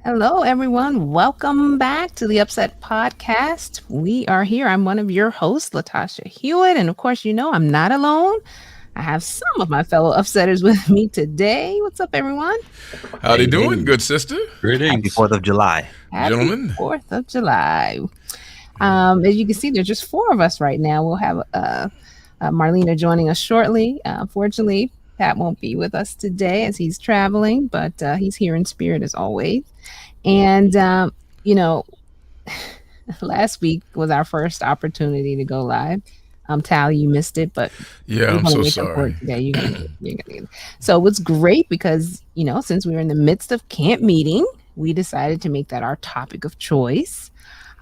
Hello, everyone. Welcome back to the UpSet podcast. We are here. I'm one of your hosts, Latasha Hewitt. And of course, I'm not alone. I have some of my fellow upsetters with me today. What's up, everyone? Howdy Hey, doing, hey. good sister? Happy Greetings. 4th of July. Happy Gentlemen. 4th of July. As you can see, there's just four of us right now. We'll have Marlena joining us shortly. Unfortunately, Pat won't be with us today as he's traveling, but he's here in spirit as always. And, last week was our first opportunity to go live. Tally, you missed it, but Yeah, you're I'm gonna so make up for it sorry. today. You're gonna get it. So it was great because since we were in the midst of camp meeting, we decided to make that our topic of choice.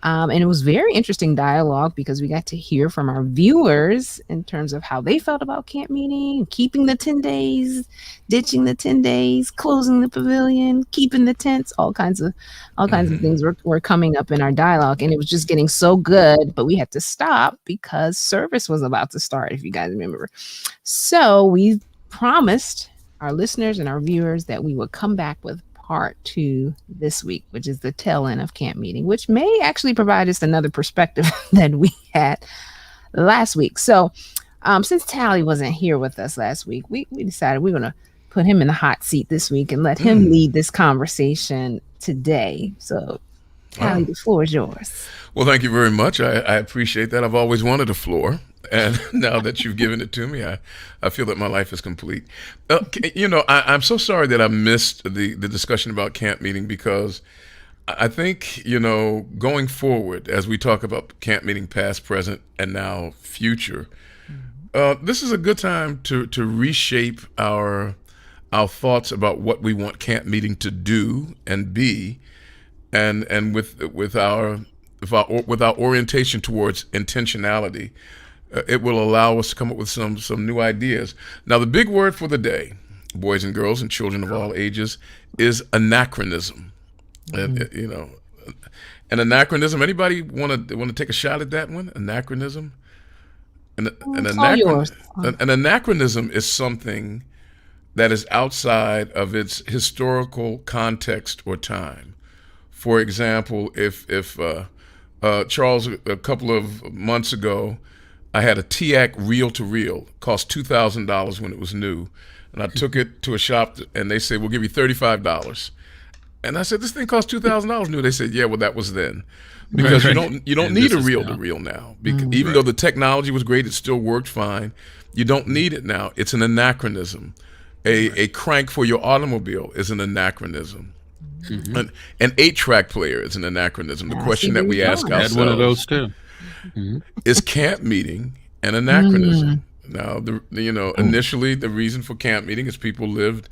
And it was very interesting dialogue because we got to hear from our viewers in terms of how they felt about camp meeting, keeping the 10 days, ditching the 10 days, closing the pavilion, keeping the tents, all kinds of things were coming up in our dialogue. And it was just getting so good, but we had to stop because service was about to start, if you guys remember. So we promised our listeners and our viewers that we would come back with part 2 this week, which is the tail end of camp meeting, which may actually provide us another perspective than we had last week. So since Tally wasn't here with us last week, we decided we're going to put him in the hot seat this week and let him lead this conversation today. So Tally, the floor is yours. Well, thank you very much. I appreciate that. I've always wanted a floor. And now that you've given it to me, I feel that my life is complete. I'm so sorry that I missed the discussion about camp meeting because I think, going forward, as we talk about camp meeting past, present, and now future, this is a good time to reshape our thoughts about what we want camp meeting to do and be, and with our orientation towards intentionality. It will allow us to come up with some new ideas. Now, the big word for the day, boys and girls and children of all ages, is anachronism. An anachronism. Anybody want to take a shot at that one? Anachronism. An anachronism is something that is outside of its historical context or time. For example, if Charles, a couple of months ago, I had a TIAC reel-to-reel, cost $2,000 when it was new. And I took it to a shop and they said, we'll give you $35. And I said, this thing costs $2,000 new. They said, yeah, well, that was then. Because you don't need a reel-to-reel now. Even though the technology was great, it still worked fine. You don't need it now. It's an anachronism. A crank for your automobile is an anachronism. Mm-hmm. An 8-track player is an anachronism. The question that we ask ourselves. I had one of those too. Mm-hmm. Is camp meeting an anachronism? Now, initially the reason for camp meeting is people lived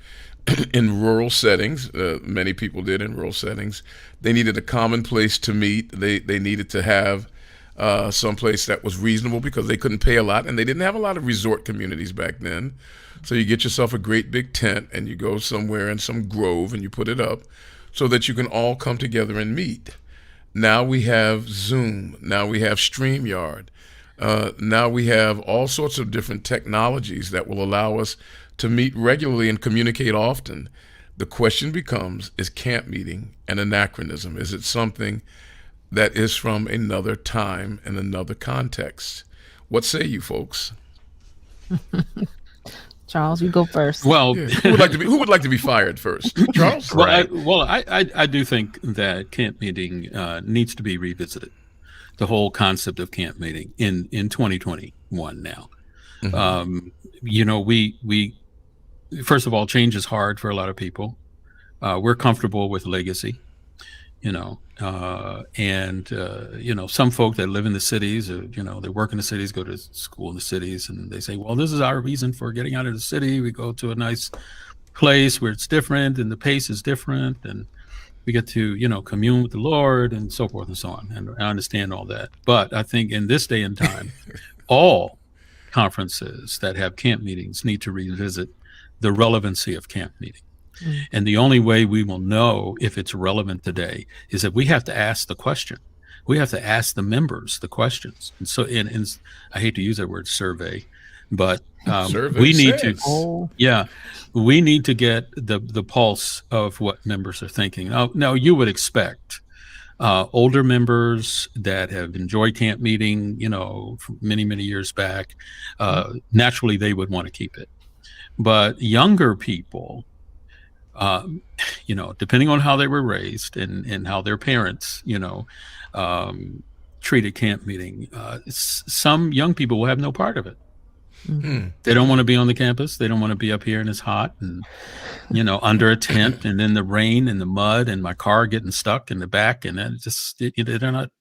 in rural settings. Many people did in rural settings. They needed a common place to meet. They needed to have some place that was reasonable because they couldn't pay a lot, and they didn't have a lot of resort communities back then. So you get yourself a great big tent and you go somewhere in some grove and you put it up so that you can all come together and meet. Now we have Zoom. Now we have StreamYard. Now we have all sorts of different technologies that will allow us to meet regularly and communicate often. The question becomes, is camp meeting an anachronism? Is it something that is from another time and another context? What say you folks? Charles, you go first. Well, who would like to be fired first? Charles? Well, I do think that camp meeting needs to be revisited. The whole concept of camp meeting in 2021 now. Mm-hmm. We first of all, change is hard for a lot of people. We're comfortable with legacy, some folk that live in the cities, they work in the cities, go to school in the cities, and they say, well, this is our reason for getting out of the city. We go to a nice place where it's different and the pace is different, and we get to, commune with the Lord and so forth and so on. And I understand all that. But I think in this day and time, all conferences that have camp meetings need to revisit the relevancy of camp meeting. And the only way we will know if it's relevant today is that we have to ask the question. We have to ask the members the questions. And so, and I hate to use that word survey, But Survey we need to, says. yeah, we need to get the pulse of what members are thinking. Now you would expect older members that have enjoyed camp meeting, from many years back, naturally they would want to keep it. But younger people, um, depending on how they were raised and how their parents, um, treated camp meeting, some young people will have no part of it. They don't want to be on the campus. They don't want to be up here and it's hot and, under a tent and in the rain and the mud and my car getting stuck in the back. And then they're not,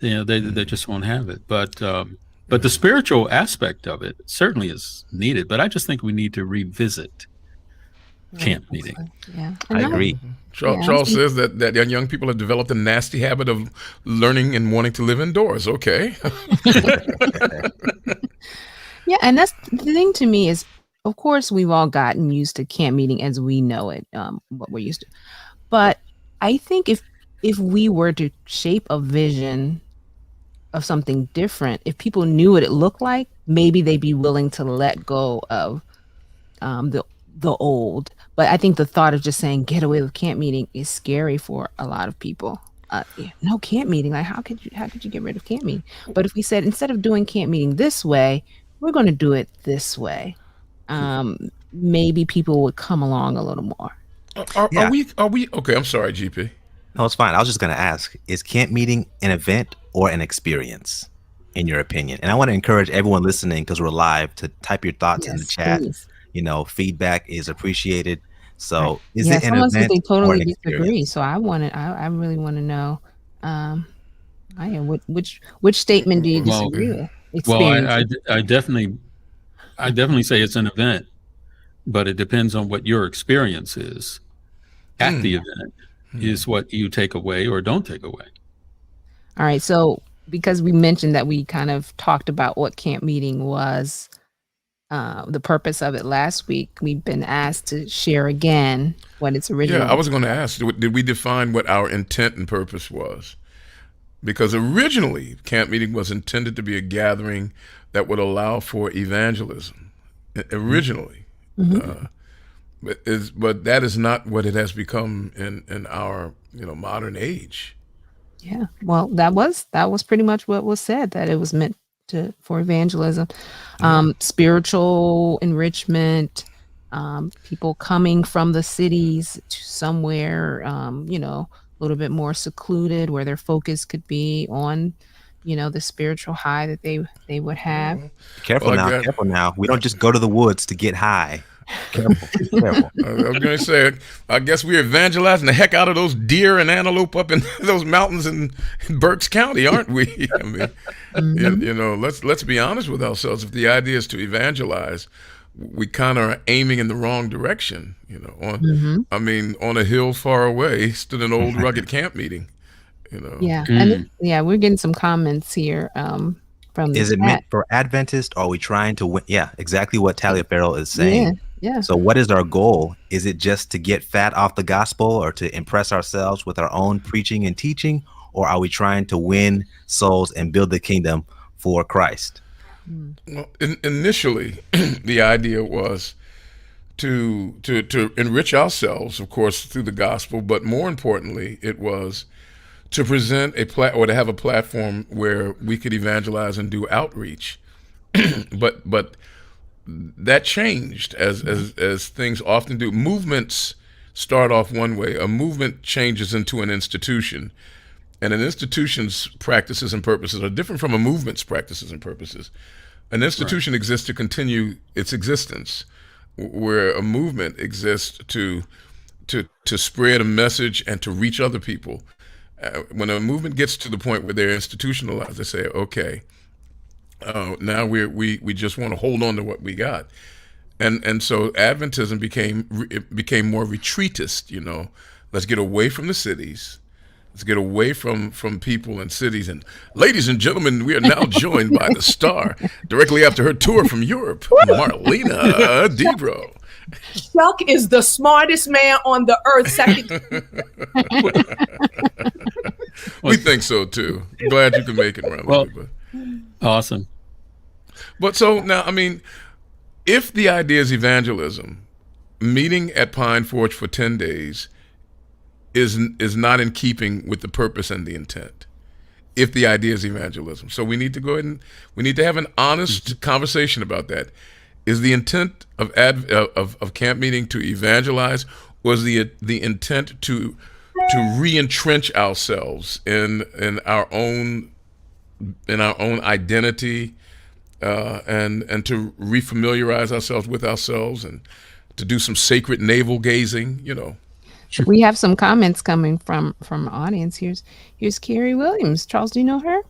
they just won't have it. But the spiritual aspect of it certainly is needed. But I just think we need to revisit camp meeting. Yeah, I agree. Charles says that young people have developed a nasty habit of learning and wanting to live indoors. Okay. Yeah, and that's the thing to me is, of course, we've all gotten used to camp meeting as we know it, what we're used to. But I think if we were to shape a vision of something different, if people knew what it looked like, maybe they'd be willing to let go of the old. But I think the thought of just saying get away with camp meeting is scary for a lot of people. No camp meeting, like how could you get rid of camp meeting? But if we said instead of doing camp meeting this way, we're going to do it this way, maybe people would come along a little more. Are we okay? I'm sorry, GP. No, it's fine. I was just going to ask, is camp meeting an event or an experience, in your opinion? And I want to encourage everyone listening, because we're live, to type your thoughts in the chat. Please. Feedback is appreciated. So is Yeah, it an someone said event they or totally an disagree. experience? So I really want to know, which statement do you disagree with? Well, I definitely say it's an event, but it depends on what your experience is at the event is what you take away or don't take away. All right. So because we mentioned that we kind of talked about what camp meeting was, the purpose of it last week, we've been asked to share again what its original. Yeah, I was going to ask, did we define what our intent and purpose was? Because originally, camp meeting was intended to be a gathering that would allow for evangelism. Originally, but that is not what it has become in our modern age. Yeah, well, that was pretty much what was said, that it was meant for evangelism, spiritual enrichment, people coming from the cities to somewhere, a little bit more secluded where their focus could be on, the spiritual high that they would have. Careful now. We don't just go to the woods to get high. Careful. I was going to say, I guess we're evangelizing the heck out of those deer and antelope up in those mountains in Berks County, aren't we? I mean, let's be honest with ourselves. If the idea is to evangelize, we kind of are aiming in the wrong direction. On a hill far away stood an old rugged camp meeting. Yeah, and we're getting some comments here. From the is it chat. meant for Adventists, or are we trying to win? Yeah, exactly what Talia Farrell is saying. Yeah. So what is our goal? Is it just to get fat off the gospel or to impress ourselves with our own preaching and teaching? Or are we trying to win souls and build the kingdom for Christ? Well, initially, the idea was to enrich ourselves, of course, through the gospel. But more importantly, it was to present or to have a platform where we could evangelize and do outreach. But that changed as things often do. Movements start off one way. A movement changes into an institution, and an institution's practices and purposes are different from a movement's practices and purposes. An institution exists to continue its existence, where a movement exists to spread a message and to reach other people. When a movement gets to the point where they're institutionalized, they say, okay, now we just want to hold on to what we got, and so Adventism became more retreatist. Let's get away from the cities, let's get away from people and cities. And ladies and gentlemen, we are now joined by the star directly after her tour from Europe, Marlena Debro. Chuck is the smartest man on the earth. Second. We think so too. Glad you can make it, Marlena. Well, awesome. But so now, I mean, if the idea is evangelism, meeting at Pine Forge for 10 days is not in keeping with the purpose and the intent. If the idea is evangelism, so we need to go ahead and we need to have an honest conversation about that. Is the intent of camp meeting to evangelize, or is the intent to re-entrench ourselves in our own identity, and to refamiliarize ourselves with ourselves, and to do some sacred navel gazing, you know? We have some comments coming from audience. Here's Carrie Williams. Charles, do you know her?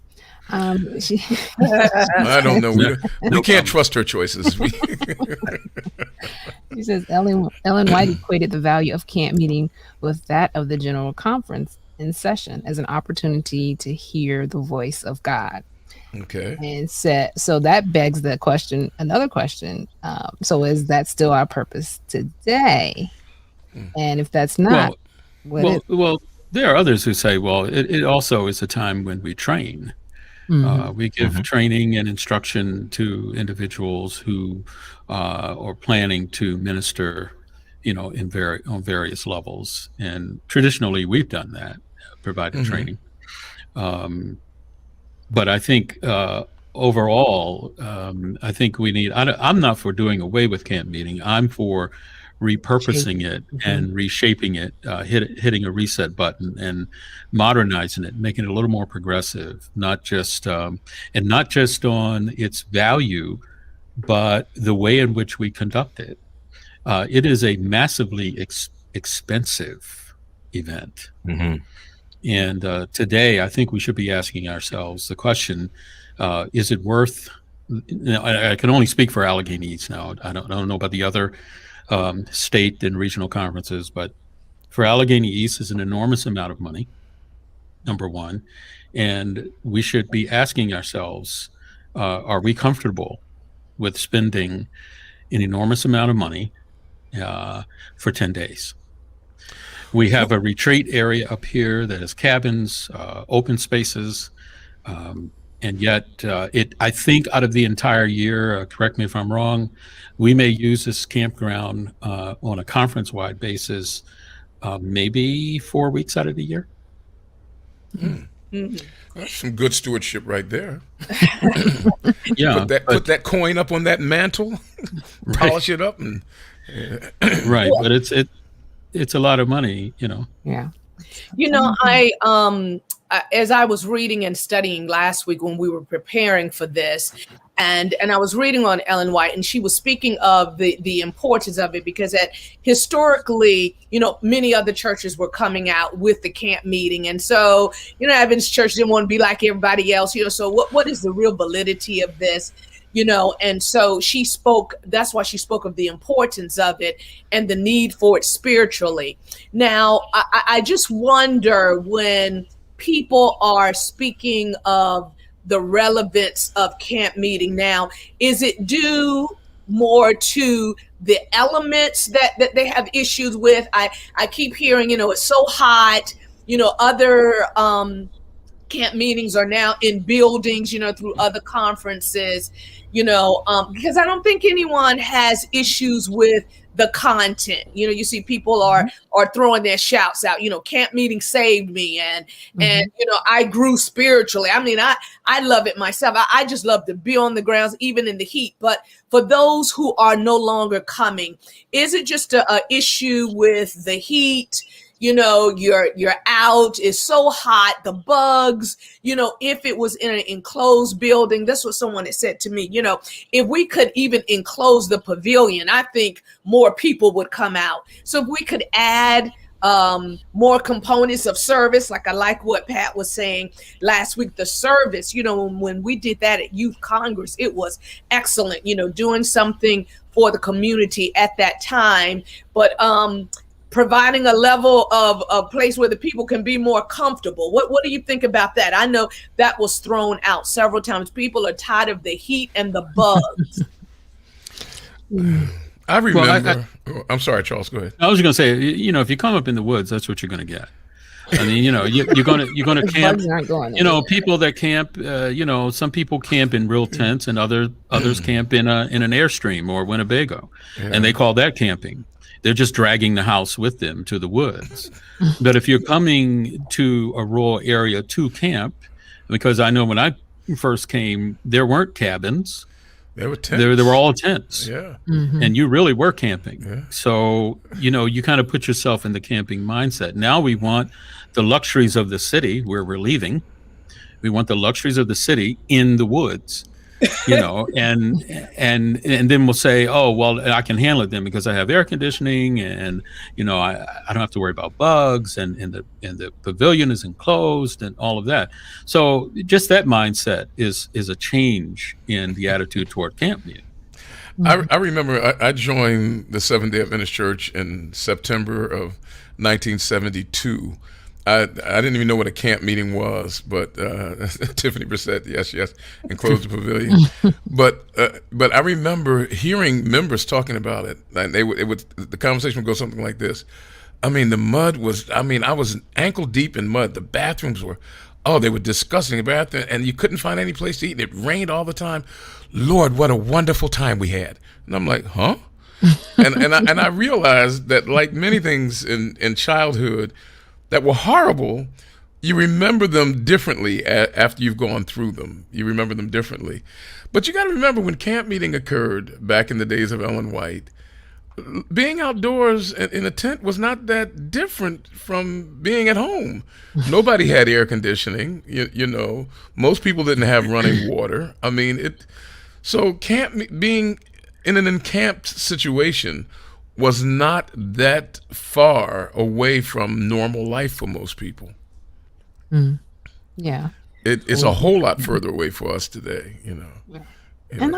She I don't know. We can't trust her choices. She says Ellen White equated the value of camp meeting with that of the general conference in session as an opportunity to hear the voice of God. Okay. And said, so that begs the question, another question. So is that still our purpose today? And if that's not, well, there are others who say, well, it also is a time when we train. We give training and instruction to individuals who are planning to minister, you know, on various levels. And traditionally, we've done that, provided training. But I think overall, I think we need. I'm not for doing away with camp meeting. I'm for repurposing it and reshaping it, hitting a reset button and modernizing it, making it a little more progressive, not just on its value, but the way in which we conduct it. It is a massively expensive event. And today, I think we should be asking ourselves the question, is it worth, I can only speak for Allegheny East now. I don't know about the other state and regional conferences, but for Allegheny East is an enormous amount of money, number one. And we should be asking ourselves, are we comfortable with spending an enormous amount of money for 10 days? We have a retreat area up here that has cabins, open spaces, and yet I think out of the entire year, correct me if I'm wrong, we may use this campground on a conference-wide basis maybe 4 weeks out of the year. That's some good stewardship right there. Yeah, put that coin up on that mantle, polish it up, and right. But it's a lot of money, you know. Yeah. You know, as I was reading and studying last week when we were preparing for this, and I was reading on Ellen White, and she was speaking of the importance of it, because historically, you know, many other churches were coming out with the camp meeting. And so, you know, Evans Church didn't want to be like everybody else, you know, so what is the real validity of this? You know, and so that's why she spoke of the importance of it and the need for it spiritually. Now, I just wonder, when people are speaking of the relevance of camp meeting now, is it due more to the elements that they have issues with? I keep hearing, you know, it's so hot, you know, other camp meetings are now in buildings, you know, through other conferences, you know, because I don't think anyone has issues with the content. You know, you see people are throwing their shouts out, you know, camp meeting saved me, and you know, I grew spiritually. I mean, I love it myself. I just love to be on the grounds, even in the heat. But for those who are no longer coming, is it just a issue with the heat? You know, you're out, it's so hot, the bugs, you know, if it was in an enclosed building, that's what someone had said to me, you know, if we could even enclose the pavilion, I think more people would come out. So if we could add more components of service, like I like what Pat was saying last week, the service, you know, when we did that at Youth Congress, it was excellent, you know, doing something for the community at that time. But providing a level of a place where the people can be more comfortable. What do you think about that? I know that was thrown out several times. People are tired of the heat and the bugs. I remember. I'm sorry, Charles. Go ahead. I was going to say, you know, if you come up in the woods, that's what you're going to get. I mean, you're gonna Those camp. bugs aren't going anywhere. People that camp. Some people camp in real tents, and others camp in an Airstream or Winnebago, and they call that camping. They're just dragging the house with them to the woods. But if you're coming to a rural area to camp, because I know when I first came, there weren't cabins. There were tents. There were all tents. Yeah. And you really were camping. Yeah. So, you kind of put yourself in the camping mindset. Now we want the luxuries of the city where we're leaving. We want the luxuries of the city in the woods, and then we'll say, oh, well, I can handle it then because I have air conditioning and, I don't have to worry about bugs and the pavilion is enclosed and all of that. So just that mindset is a change in the attitude toward camp meeting. I remember I joined the Seventh-day Adventist Church in September of 1972. I didn't even know what a camp meeting was, but Tiffany Brissett, yes, enclosed the pavilion. But I remember hearing members talking about it, and the conversation would go something like this. I mean, the mud was. I was ankle deep in mud. The bathrooms were. Oh, they were disgusting. The bathroom, and you couldn't find any place to eat. And it rained all the time. Lord, what a wonderful time we had. And I'm like, huh? and I realized that, like many things in childhood that were horrible, you remember them differently after you've gone through them. You remember them differently. But you got to remember when camp meeting occurred back in the days of Ellen White, being outdoors in a tent was not that different from being at home. Nobody had air conditioning, Most people didn't have running water. So being in an encamped situation was not that far away from normal life for most people. Yeah. It's a whole lot further away for us today, And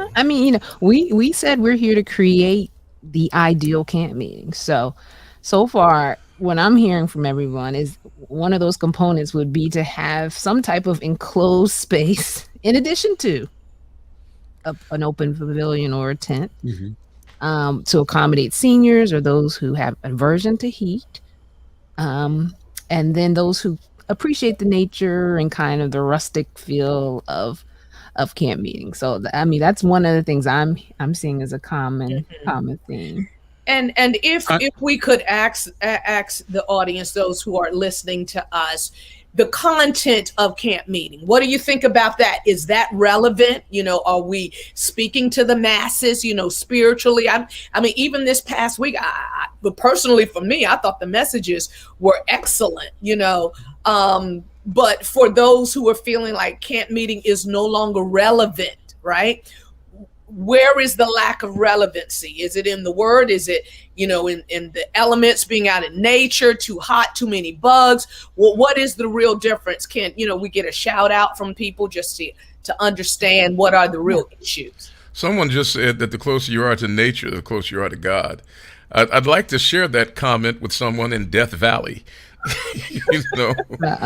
we said we're here to create the ideal camp meeting. So far, what I'm hearing from everyone is one of those components would be to have some type of enclosed space in addition to an open pavilion or a tent. To accommodate seniors or those who have aversion to heat, and then those who appreciate the nature and kind of the rustic feel of camp meeting. So that's one of the things I'm seeing as a common theme. And if we could ask the audience, those who are listening to us, the content of camp meeting, what do you think about that? Is that relevant? Are we speaking to the masses, spiritually? Even this past week, but personally for me, I thought the messages were excellent, but for those who are feeling like camp meeting is no longer relevant, right? Where is the lack of relevancy? Is it in the word? Is it, in the elements, being out in nature, too hot, too many bugs? Well, what is the real difference? Can, we get a shout out from people just to understand what are the real issues? Someone just said that the closer you are to nature, the closer you are to God. I'd like to share that comment with someone in Death Valley.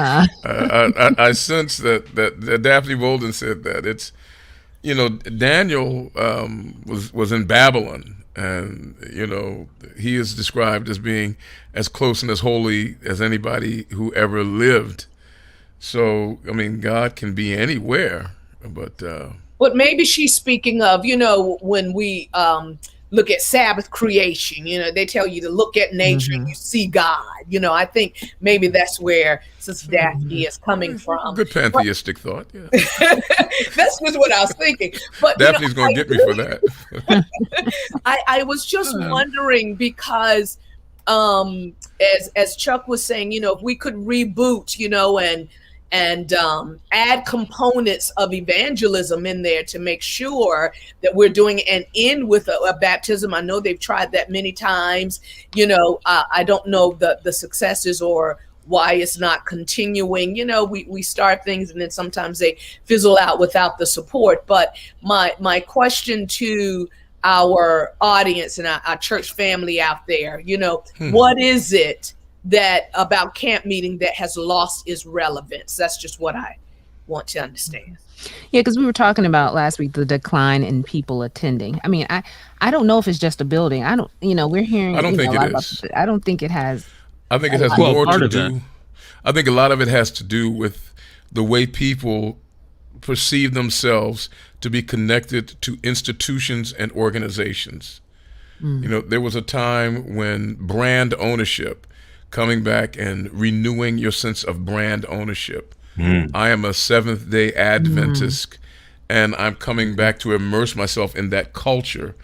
I sense that Daphne Bolden said that. It's, Daniel was in Babylon, and he is described as being as close and as holy as anybody who ever lived. So God can be anywhere, but maybe she's speaking of when we look at Sabbath creation, they tell you to look at nature and you see God. I think maybe that's where Sister Daphne is coming from. Good pantheistic thought. Yeah. That's just what I was thinking. But Daphne's going to get me for that. I was just wondering because as Chuck was saying, if we could reboot, and add components of evangelism in there to make sure that we're doing an end with a baptism. I know they've tried that many times. I don't know the successes or why it's not continuing. We start things and then sometimes they fizzle out without the support. But my question to our audience and our church family out there, what is it that about camp meeting that has lost its relevance? That's just what I want to understand. Yeah, because we were talking about last week the decline in people attending. I don't know if it's just a building. I don't, we're hearing. I don't think it is. I don't think it has. I think it has more to do. I think a lot of it has to do with the way people perceive themselves to be connected to institutions and organizations. You know, there was a time when brand ownership, coming back and renewing your sense of brand ownership. I am a Seventh-day Adventist, and I'm coming back to immerse myself in that culture.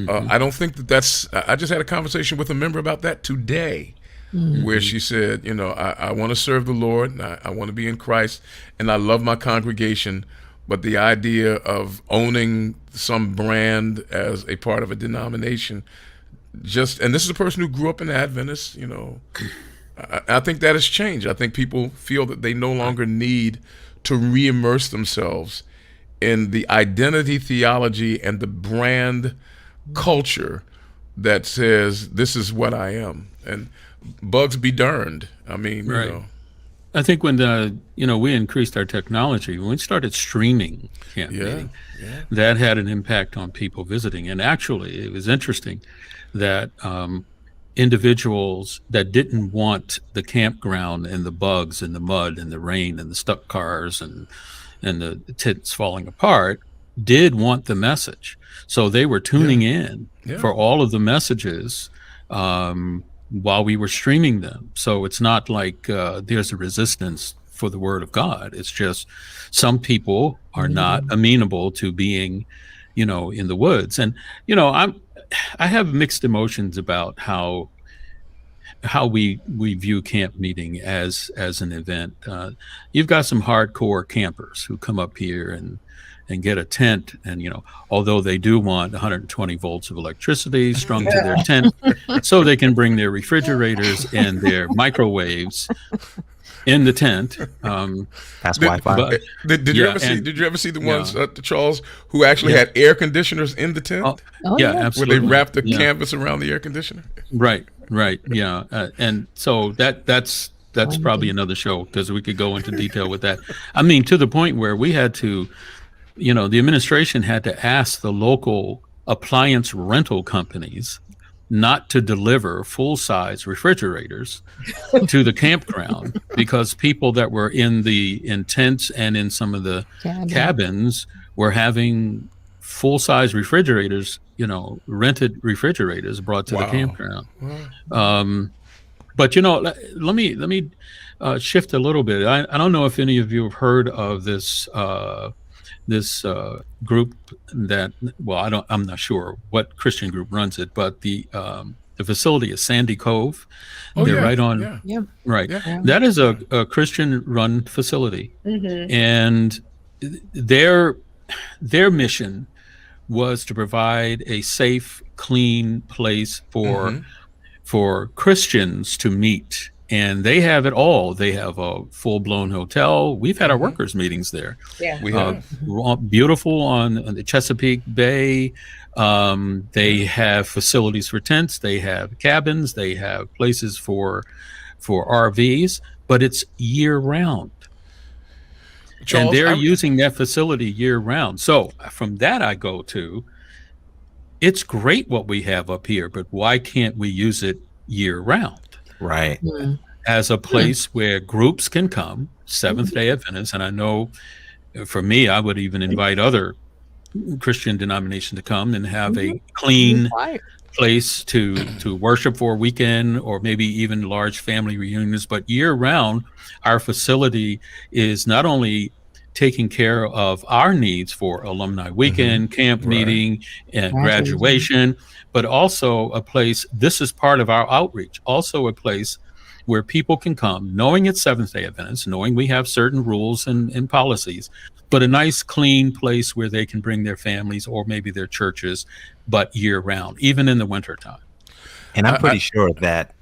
I don't think that's, I just had a conversation with a member about that today, where she said, you know, I want to serve the Lord, and I want to be in Christ, and I love my congregation, but the idea of owning some brand as a part of a denomination, and this is a person who grew up an Adventist, you know, I think that has changed. I think people feel that they no longer need to re-immerse themselves in the identity theology and the brand culture that says, this is what I am. And bugs be darned. I mean, Right. you know. I think when we increased our technology, when we started streaming camp meeting, that had an impact on people visiting. And actually, it was interesting that individuals that didn't want the campground and the bugs and the mud and the rain and the stuck cars and the tents falling apart did want the message. So they were tuning in for all of the messages while we were streaming them. So it's not like there's a resistance for the word of God. It's just some people are not amenable to being, in the woods. And, I have mixed emotions about how we view camp meeting as an event. You've got some hardcore campers who come up here and get a tent, and although they do want 120 volts of electricity strung to their tent so they can bring their refrigerators and their microwaves in the tent. That's Wi-Fi. Did you ever see the ones, Charles, who actually had air conditioners in the tent? Absolutely. Where they wrapped the canvas around the air conditioner. Right. Yeah. And so that's probably another show, because we could go into detail with that. I mean, to the point where we had to, the administration had to ask the local appliance rental companies not to deliver full-size refrigerators to the campground, because people that were in tents and in some of the cabins were having full-size refrigerators, rented refrigerators brought to the campground. But let me shift a little bit. I don't know if any of you have heard of this group that, I'm not sure what Christian group runs it, but the facility is Sandy Cove. They're right on. Yeah. Right. Yeah. That is a Christian run facility. And their mission was to provide a safe, clean place for Christians to meet. And they have it all. They have a full-blown hotel. We've had our workers' meetings there. Yeah. We have. Beautiful on the Chesapeake Bay. They have facilities for tents. They have cabins. They have places for RVs. But it's year-round. Charles, and they're using that facility year-round. So from that I go to, it's great what we have up here, but why can't we use it year-round? Right. As a place where groups can come, Seventh-day Adventists, and I know for me, I would even invite other Christian denominations to come and have a clean place to worship for a weekend, or maybe even large family reunions. But year-round, our facility is not only taking care of our needs for alumni weekend, camp meeting, and graduation, but also a place, this is part of our outreach, also a place where people can come, knowing it's Seventh-day Adventists, knowing we have certain rules and policies, but a nice, clean place where they can bring their families or maybe their churches, but year-round, even in the wintertime. And I'm pretty sure that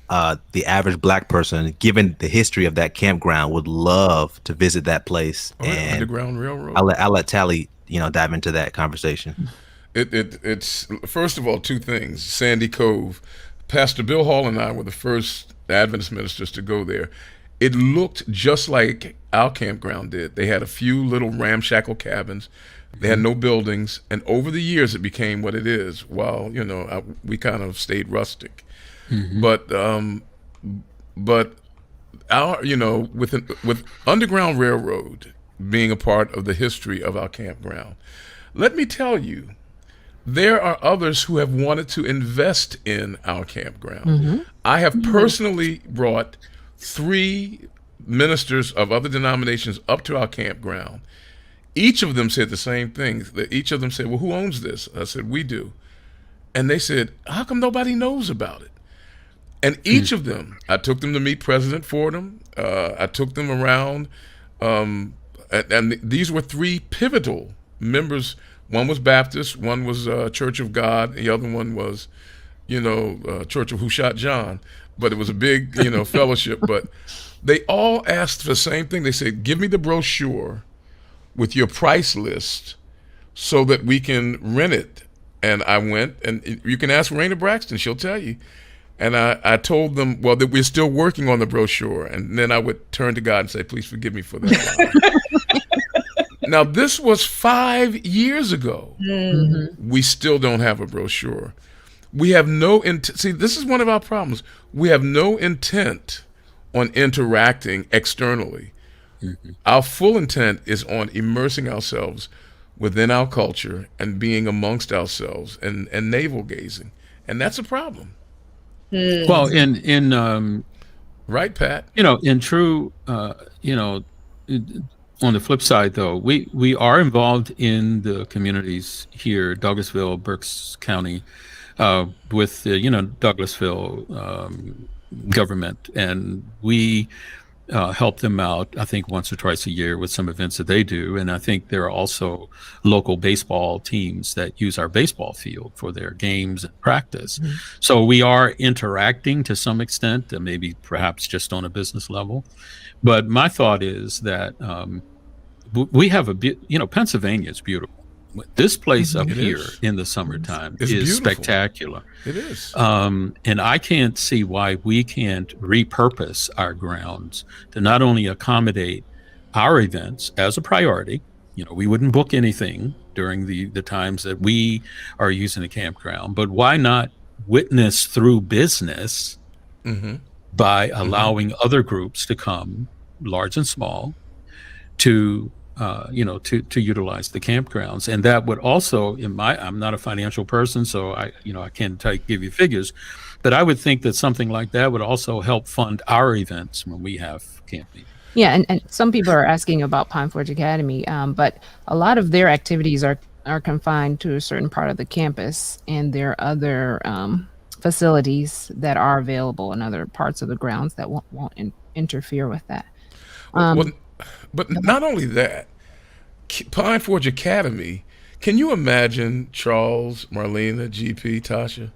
the average Black person, given the history of that campground, would love to visit that place. And Underground Railroad. I'll let Tally, dive into that conversation. It's first of all, two things. Sandy Cove. Pastor Bill Hall and I were the first Adventist ministers to go there. It looked just like our campground did. They had a few little ramshackle cabins. They had no buildings, and over the years it became what it is. While we kind of stayed rustic, but with Underground Railroad being a part of the history of our campground, let me tell you, there are others who have wanted to invest in our campground. I have personally brought 3 ministers of other denominations up to our campground. Each of them said the same thing. Each of them said, well, who owns this? I said, we do. And they said, how come nobody knows about it? And each of them, I took them to meet President Fordham. I took them around. And these were 3 pivotal members. One was Baptist, one was Church of God, the other one was, Church of Who Shot John. But it was a big, fellowship. But they all asked the same thing. They said, give me the brochure with your price list so that we can rent it. And I went, and you can ask Raina Braxton, she'll tell you. And I told them, well, that we're still working on the brochure. And then I would turn to God and say, please forgive me for that. Now, this was 5 years ago. We still don't have a brochure. We have no intent. See, this is one of our problems. We have no intent on interacting externally. Our full intent is on immersing ourselves within our culture and being amongst ourselves and navel gazing. And that's a problem. Well, in right, Pat? In true, on the flip side, though, we are involved in the communities here, Douglasville, Berks County, with the, Douglasville government, and we help them out, I think, once or twice a year with some events that they do. And I think there are also local baseball teams that use our baseball field for their games and practice. So we are interacting to some extent, maybe perhaps just on a business level. But my thought is that we have Pennsylvania is beautiful. This place up here in the summertime is beautiful. Spectacular. It is. And I can't see why we can't repurpose our grounds to not only accommodate our events as a priority. We wouldn't book anything during the times that we are using the campground, but why not witness through business by allowing other groups to come, large and small, to utilize the campgrounds. And that would also, I'm not a financial person, so I can't give you figures, but I would think that something like that would also help fund our events when we have camping. Yeah, and some people are asking about Pine Forge Academy, but a lot of their activities are confined to a certain part of the campus, and there are other facilities that are available in other parts of the grounds that won't interfere with that. But not only that, Pine Forge Academy, can you imagine, Charles, Marlena, GP, Tasha,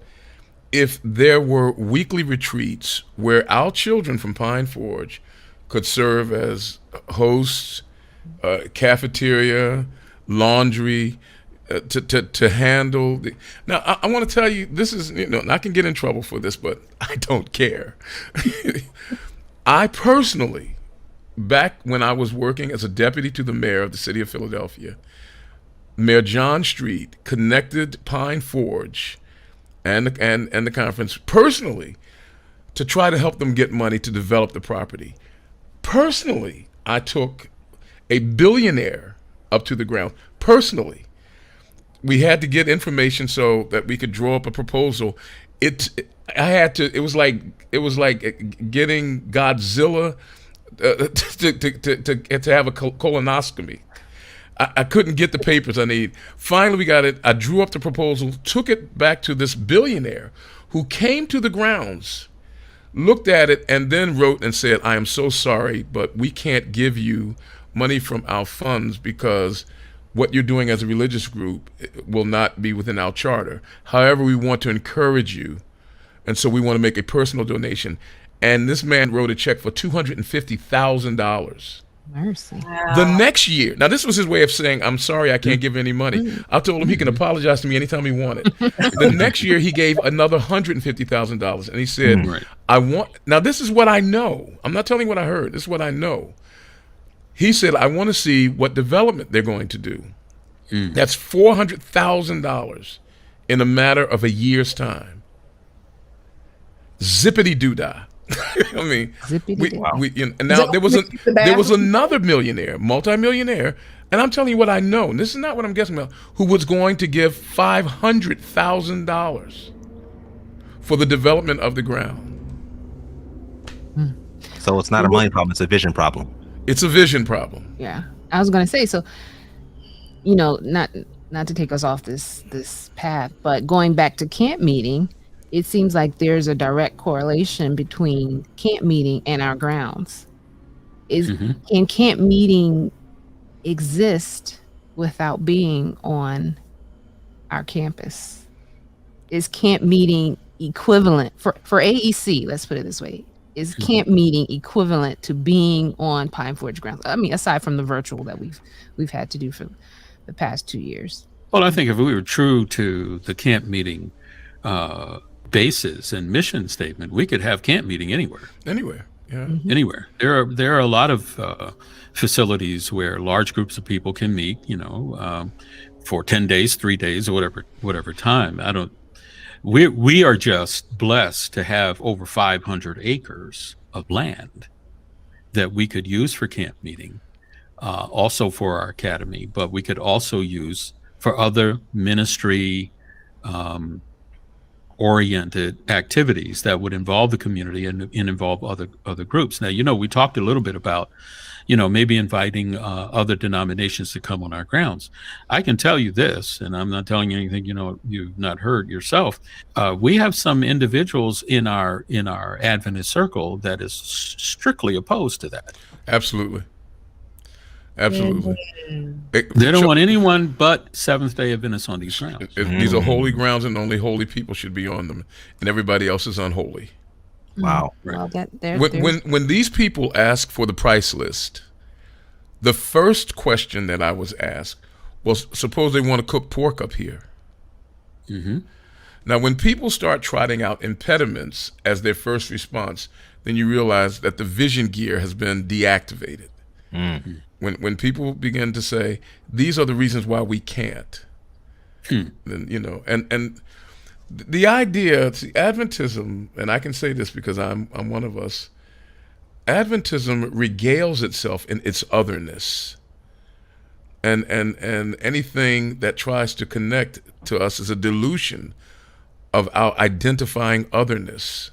if there were weekly retreats where our children from Pine Forge could serve as hosts, cafeteria, laundry, to handle the... Now, I want to tell you, this is, and I can get in trouble for this, but I don't care. I personally, back when I was working as a deputy to the mayor of the city of Philadelphia, Mayor John Street connected Pine Forge and the conference personally to try to help them get money to develop the property. Personally, I took a billionaire up to the ground. Personally, we had to get information so that we could draw up a proposal. It was like getting Godzilla to have a colonoscopy. I couldn't get the papers I need. Finally, we got it. I drew up the proposal, took it back to this billionaire who came to the grounds, looked at it, and then wrote and said, I am so sorry, but we can't give you money from our funds because what you're doing as a religious group will not be within our charter. However, we want to encourage you, and so we want to make a personal donation. And this man wrote a check for $250,000. Mercy. Wow. The next year, now this was his way of saying, I'm sorry, I can't give any money. I told him he can apologize to me anytime he wanted. The next year, he gave another $150,000. And he said, now this is what I know. I'm not telling you what I heard. This is what I know. He said, I want to see what development they're going to do. That's $400,000 in a matter of a year's time. Zippity-doo-dah. I mean, Zippity-doo. and now there was another millionaire, multimillionaire, and I'm telling you what I know, and this is not what I'm guessing about, who was going to give $500,000 for the development of the ground. So it's not a money problem; it's a vision problem. It's a vision problem. Yeah, I was going to say, so, you know, not to take us off this path, but going back to camp meeting, it seems like there's a direct correlation between camp meeting and our grounds. Can camp meeting exist without being on our campus? Is camp meeting equivalent for AEC? Let's put it this way: is camp meeting equivalent to being on Pine Forge grounds? I mean, aside from the virtual that we've had to do for the past 2 years. Well, I think if we were true to the camp meeting basis and mission statement, we could have camp meeting anywhere. Anywhere, yeah. Anywhere. There are a lot of facilities where large groups of people can meet, for 10 days, 3 days, or whatever time. We are just blessed to have over 500 acres of land that we could use for camp meeting, also for our academy, but we could also use for other ministry oriented activities that would involve the community and involve other groups. Now, we talked a little bit about, maybe inviting other denominations to come on our grounds. I can tell you this, and I'm not telling you anything, you've not heard yourself. We have some individuals in our Adventist circle that is strictly opposed to that. Absolutely. Absolutely. They don't want anyone but Seventh-day Adventists on these grounds. These are holy grounds, and only holy people should be on them, and everybody else is unholy. Wow. Well, when these people ask for the price list, the first question that I was asked was, suppose they want to cook pork up here. Now, when people start trotting out impediments as their first response, then you realize that the vision gear has been deactivated. When people begin to say, these are the reasons why we can't, then, and the idea, Adventism, and I can say this because I'm one of us, Adventism regales itself in its otherness. And anything that tries to connect to us is a delusion of our identifying otherness.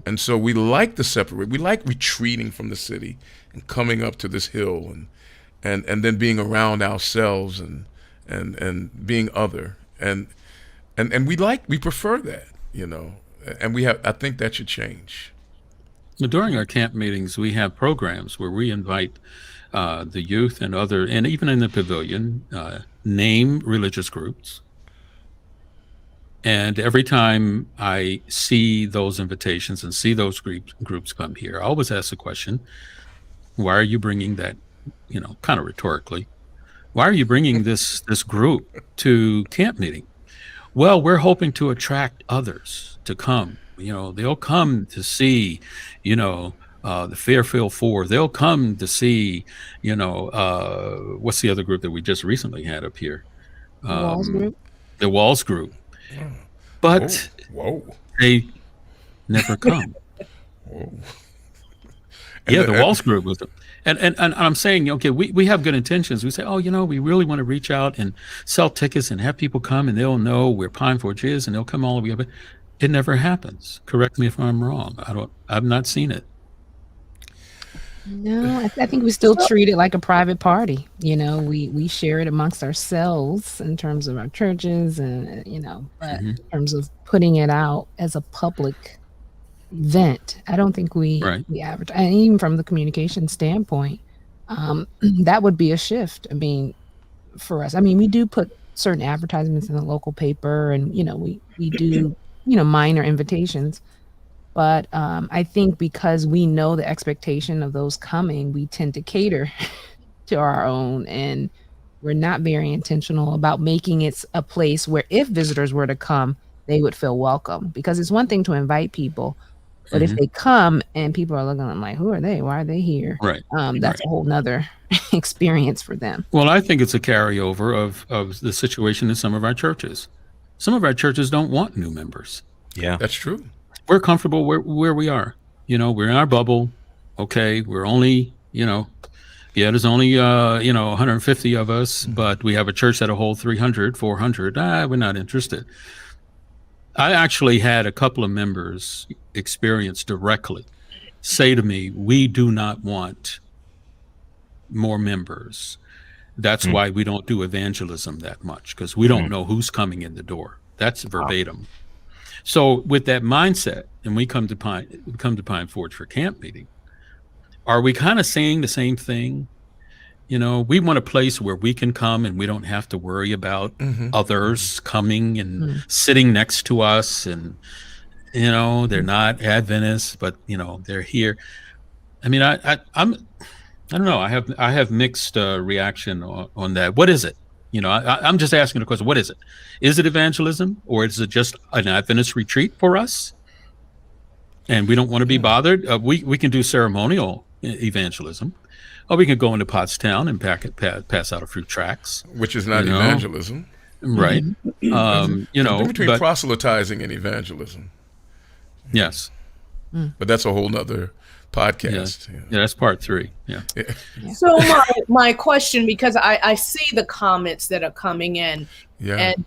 And so we like to separate. We like retreating from the city and coming up to this hill and then being around ourselves and being other. And we prefer that, and I think that should change. During our camp meetings, we have programs where we invite the youth and even in the pavilion, name religious groups. And every time I see those invitations and see those groups come here, I always ask the question, why are you bringing that, kind of rhetorically, why are you bringing this group to camp meeting? Well, we're hoping to attract others to come. They'll come to see, the Fairfield Four. They'll come to see, what's the other group that we just recently had up here? Walls group. The Walls group. But they never come. Yeah, the Walls group was. And I'm saying, okay, we have good intentions. We say, we really want to reach out and sell tickets and have people come and they'll know where Pine Forge is and they'll come all the way up. It never happens. Correct me if I'm wrong. I've not seen it. No, I think we still treat it like a private party. We share it amongst ourselves in terms of our churches and, but in terms of putting it out as a public event, I don't think we advertise. And even from the communication standpoint, that would be a shift. I mean, for us, we do put certain advertisements in the local paper and, we do, minor invitations. But I think because we know the expectation of those coming, we tend to cater to our own, and we're not very intentional about making it a place where if visitors were to come, they would feel welcome. Because it's one thing to invite people, but if they come and people are looking at them like, who are they? Why are they here? Right. That's a whole nother experience for them. Well, I think it's a carryover of the situation in some of our churches. Some of our churches don't want new members. Yeah, that's true. We're comfortable where we are. we're in our bubble. Okay, we're only, there's only 150 of us, but we have a church that'll hold 300, 400. We're not interested. I actually had a couple of members experience directly say to me, we do not want more members. That's why we don't do evangelism that much, because we don't know who's coming in the door. That's verbatim. So with that mindset, and we come to Pine Forge for camp meeting, are we kind of saying the same thing? We want a place where we can come and we don't have to worry about others coming and sitting next to us, and they're not Adventists, but they're here. I mean, I don't know. I have mixed reaction on that. What is it? I'm just asking the question. What is it? Is it evangelism, or is it just an Adventist retreat for us? And we don't want to be bothered. We can do ceremonial evangelism, or we can go into Pottstown and pass out a few tracts, which is not evangelism, right? Between proselytizing and evangelism. Yes, but that's a whole nother podcast. Yeah, that's part 3. Yeah. So my question, because I see the comments that are coming in, and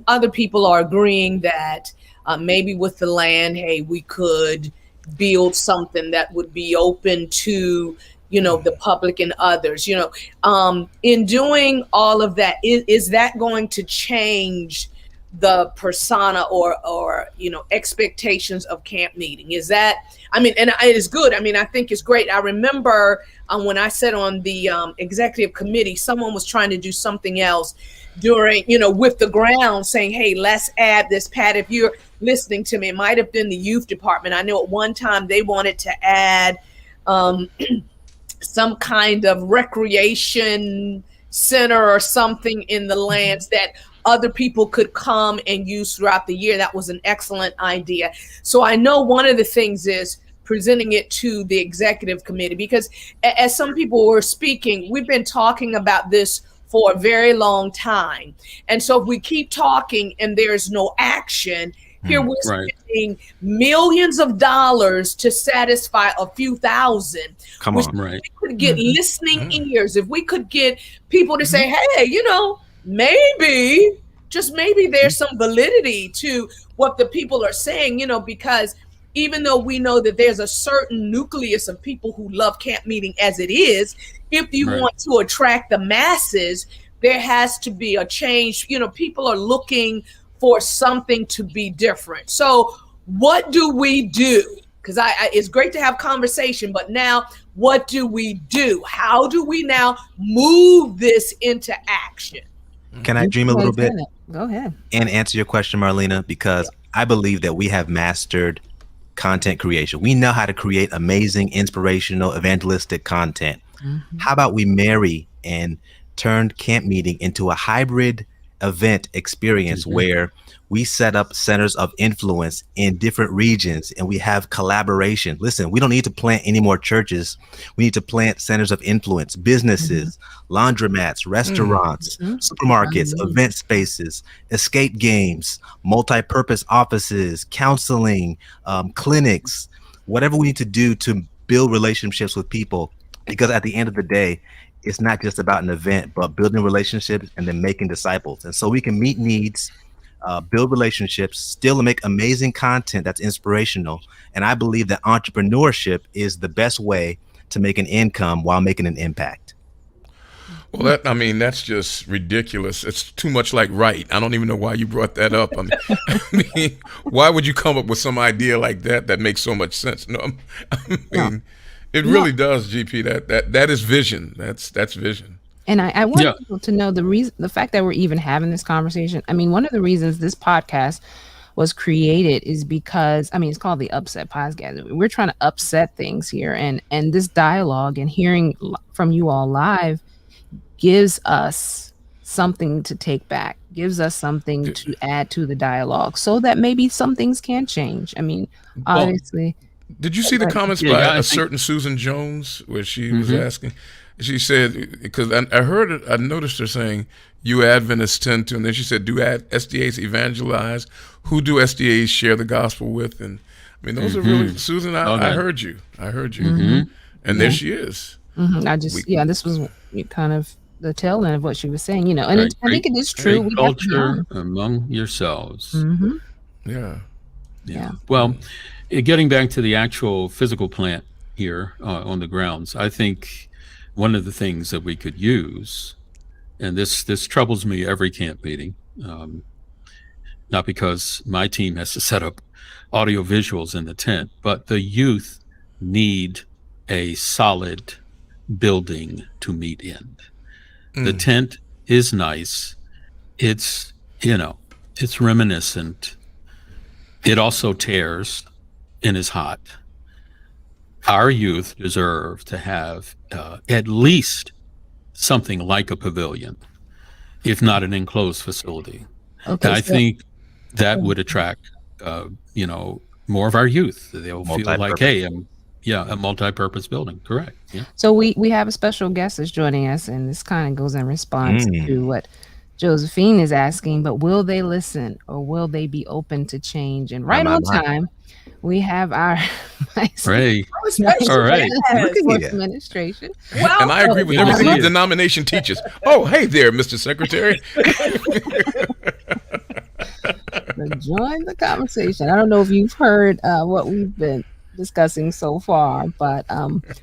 other people are agreeing that maybe with the land, hey, we could build something that would be open to the public and others. In doing all of that, is that going to change the persona or expectations of camp meeting? Is that, and it is good. I think it's great. I remember when I sat on the executive committee, someone was trying to do something else during, with the ground, saying, hey, let's add this. Pat, if you're listening to me, it might have been the youth department. I know at one time they wanted to add some kind of recreation center or something in the lands that other people could come and use throughout the year. That was an excellent idea. So I know one of the things is presenting it to the executive committee, because as some people were speaking, we've been talking about this for a very long time. And so if we keep talking and there's no action, here we're spending millions of dollars to satisfy a few thousand. Come on, right? We could get listening ears. If we could get people to say, hey, maybe, just maybe there's some validity to what the people are saying, because even though we know that there's a certain nucleus of people who love camp meeting as it is, if you want to attract the masses, there has to be a change. People are looking for something to be different. So what do we do? Because it's great to have conversation, but now what do we do? How do we now move this into action? Can I dream a little bit? Go ahead. And answer your question, Marlena, because I believe that we have mastered content creation. We know how to create amazing, inspirational, evangelistic content. How about we marry and turn camp meeting into a hybrid event experience where we set up centers of influence in different regions and we have collaboration. Listen, we don't need to plant any more churches. We need to plant centers of influence, businesses, laundromats, restaurants, supermarkets, event spaces, escape games, multi-purpose offices, counseling, clinics, whatever we need to do to build relationships with people. Because at the end of the day, it's not just about an event, but building relationships and then making disciples. And so we can meet needs, build relationships, still make amazing content that's inspirational. And I believe that entrepreneurship is the best way to make an income while making an impact. Well, that's just ridiculous. It's too much like right. I don't even know why you brought that up. Why would you come up with some idea like that makes so much sense? No, it really does, GP. That is vision. That's vision. And I want people to know the fact that we're even having this conversation. One of the reasons this podcast was created is because, it's called the UpSet podcast. We're trying to upset things here, and this dialogue and hearing from you all live gives us something to take back, gives us something to add to the dialogue so that maybe some things can change. Obviously. Did you see the comments by a certain Susan Jones where she was asking? She said, because I noticed her saying, you Adventists tend to, and then she said, do SDAs evangelize? Who do SDAs share the gospel with? And I mean, those are really, Susan, I Okay. heard you. I heard you. Mm-hmm. And there she is. I just, this was kind of the tail end of what she was saying, and Right. I think it is true. Great We have to be culture honest. among yourselves. Mm-hmm. Yeah. Yeah. Well, getting back to the actual physical plant here on the grounds, I think one of the things that we could use, and this troubles me every camp meeting, not because my team has to set up audio visuals in the tent, but the youth need a solid building to meet in. The tent is nice. It's, it's reminiscent. It also tears and is hot. Our youth deserve to have at least something like a pavilion, if not an enclosed facility. Okay. And I think that would attract, more of our youth. They'll feel like, hey, a multi-purpose building. Correct. Yeah. So we have a special guest that's joining us, and this kind of goes in response to what Josephine is asking, but will they listen or will they be open to change? And right on time, we have our Right. All right. administration. Well, And I agree with everything the denomination teaches. Oh, hey there, Mr. Secretary. Join the conversation. I don't know if you've heard what we've been discussing so far, but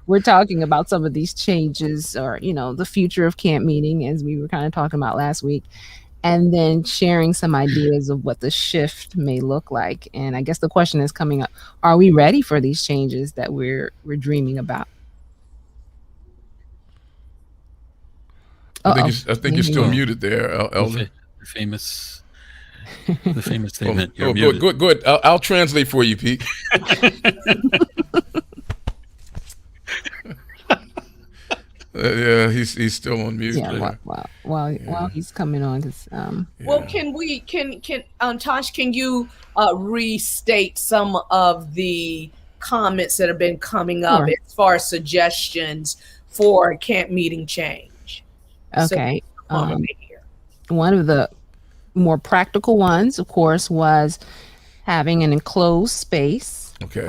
we're talking about some of these changes or, the future of camp meeting, as we were kind of talking about last week, and then sharing some ideas of what the shift may look like. And I guess the question is coming up, are we ready for these changes that we're dreaming about? I think you're still muted there, Elder. The famous statement. Go ahead. I'll translate for you, Pete. Yeah, he's still on mute. Yeah, while he's coming on, because well, can Tosh, can you restate some of the comments that have been coming up as far as suggestions for camp meeting change? Okay. One of the more practical ones, of course, was having an enclosed space. Okay.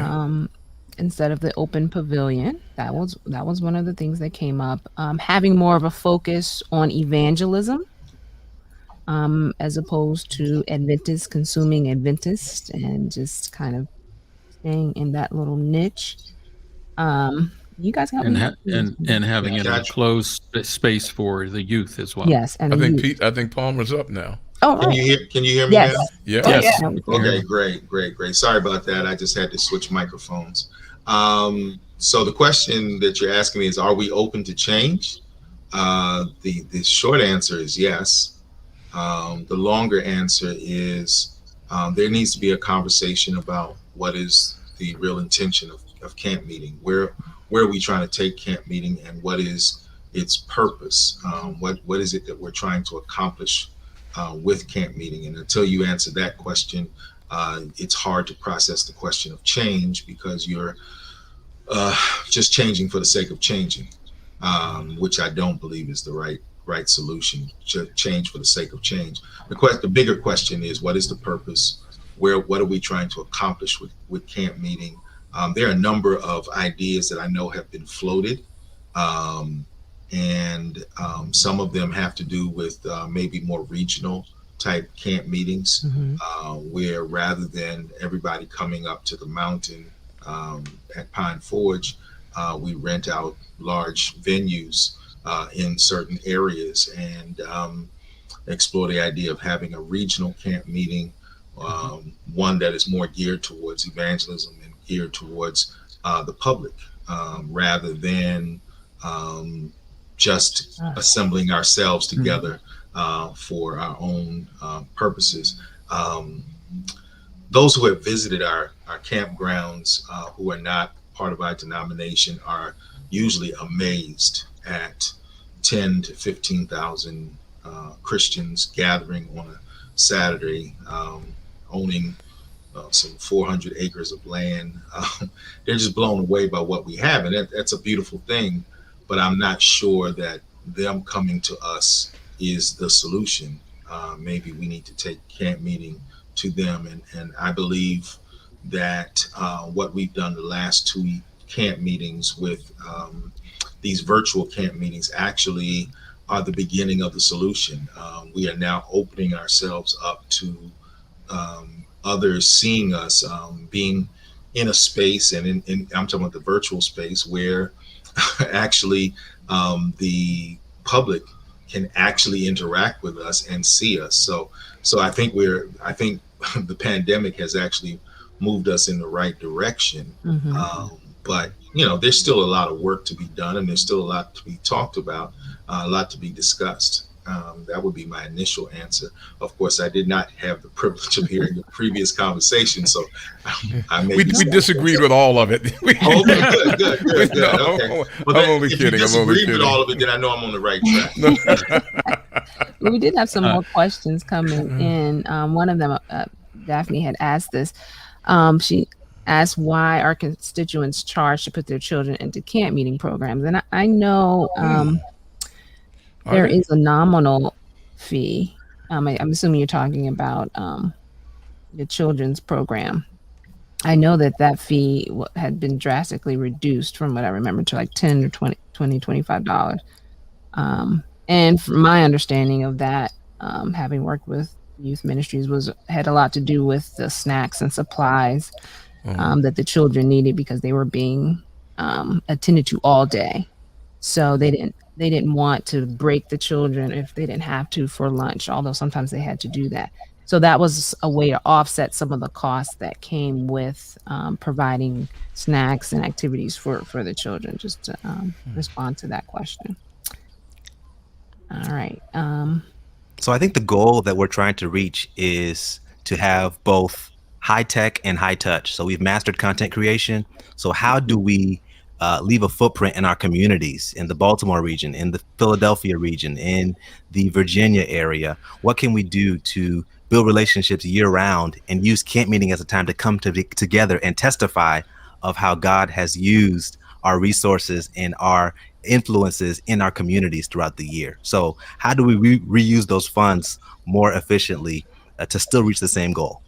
Instead of the open pavilion. That was one of the things that came up. Having more of a focus on evangelism, as opposed to Adventists consuming Adventists, and just kind of staying in that little niche. You guys got and having an enclosed space for the youth as well. Yes, and I think Palmer's up now. Oh, Can you hear me yes. now? Yeah. Yes. Okay, great. Sorry about that. I just had to switch microphones. So the question that you're asking me is, are we open to change? The short answer is yes. The longer answer is there needs to be a conversation about what is the real intention of camp meeting. Where are we trying to take camp meeting, and what is its purpose? What is it that we're trying to accomplish with camp meeting? And until you answer that question, it's hard to process the question of change, because you're just changing for the sake of changing, which I don't believe is the right solution. Change for the sake of change. The bigger question is, what is the purpose? What are we trying to accomplish with camp meeting? There are a number of ideas that I know have been floated, and some of them have to do with maybe more regional type camp meetings, where rather than everybody coming up to the mountain at Pine Forge, we rent out large venues in certain areas, and explore the idea of having a regional camp meeting, one that is more geared towards evangelism and geared towards the public, rather than just assembling ourselves together for our own purposes. Those who have visited our campgrounds, who are not part of our denomination, are usually amazed at 10 to 15,000 Christians gathering on a Saturday, owning some 400 acres of land. They're just blown away by what we have, and that's a beautiful thing. But I'm not sure that them coming to us is the solution. Maybe we need to take camp meeting to them, and I believe that what we've done the last 2 camp meetings with these virtual camp meetings actually are the beginning of the solution. We are now opening ourselves up to others seeing us being in a space, and I'm talking about the virtual space, where actually the public can actually interact with us and see us. So I think the pandemic has actually moved us in the right direction. But there's still a lot of work to be done, and there's still a lot to be talked about, a lot to be discussed. That would be my initial answer. Of course, I did not have the privilege of hearing the previous conversation, so I may we disagreed with all of it. Oh, good. No, Okay. I'm only kidding. If you disagree with all of it, then I know I'm on the right track. Well, we did have some more questions coming in. One of them, Daphne had asked this. She asked why are constituents charged to put their children into camp meeting programs, and I know there is a nominal fee. I'm assuming you're talking about the children's program. I know that fee had been drastically reduced from what I remember to like $10 or $20, $25. And from my understanding of that, having worked with youth ministries, had a lot to do with the snacks and supplies that the children needed, because they were being attended to all day. So they didn't want to break the children if they didn't have to for lunch, although sometimes they had to do that. So that was a way to offset some of the costs that came with providing snacks and activities for the children, just to respond to that question. All right. So I think the goal that we're trying to reach is to have both high tech and high touch. So we've mastered content creation. So how do we leave a footprint in our communities, in the Baltimore region, in the Philadelphia region, in the Virginia area? What can we do to build relationships year round and use camp meeting as a time to come together and testify of how God has used our resources and our influences in our communities throughout the year? So how do we reuse those funds more efficiently to still reach the same goal?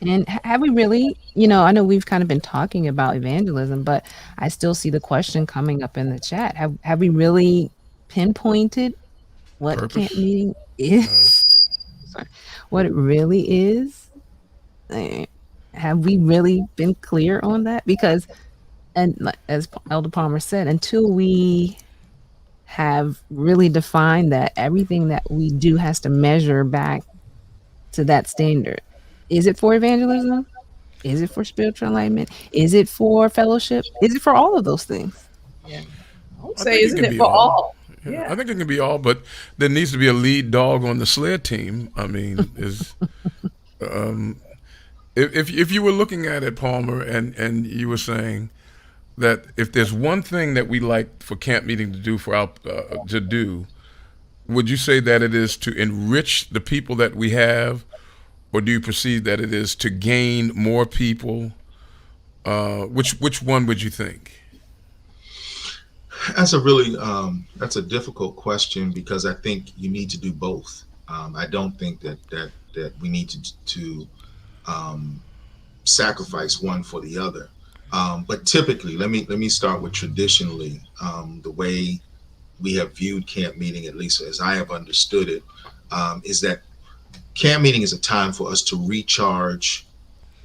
And have we really, I know we've kind of been talking about evangelism, but I still see the question coming up in the chat. Have we really pinpointed what camp meeting is? Sorry, what it really is? Have we really been clear on that? Because, and as Elder Palmer said, until we have really defined that, everything that we do has to measure back to that standard. Is it for evangelism? Is it for spiritual enlightenment? Is it for fellowship? Is it for all of those things? Yeah. I would say, isn't it for all? Yeah. I think it can be all, but there needs to be a lead dog on the sled team. I mean, if you were looking at it, Palmer, and you were saying that if there's one thing that we like for camp meeting to do, would you say that it is to enrich the people that we have? Or do you perceive that it is to gain more people? Which one would you think? That's a difficult question, because I think you need to do both. I don't think that we need to sacrifice one for the other. But typically, let me start with traditionally, the way we have viewed camp meeting, at least as I have understood it, is that camp meeting is a time for us to recharge,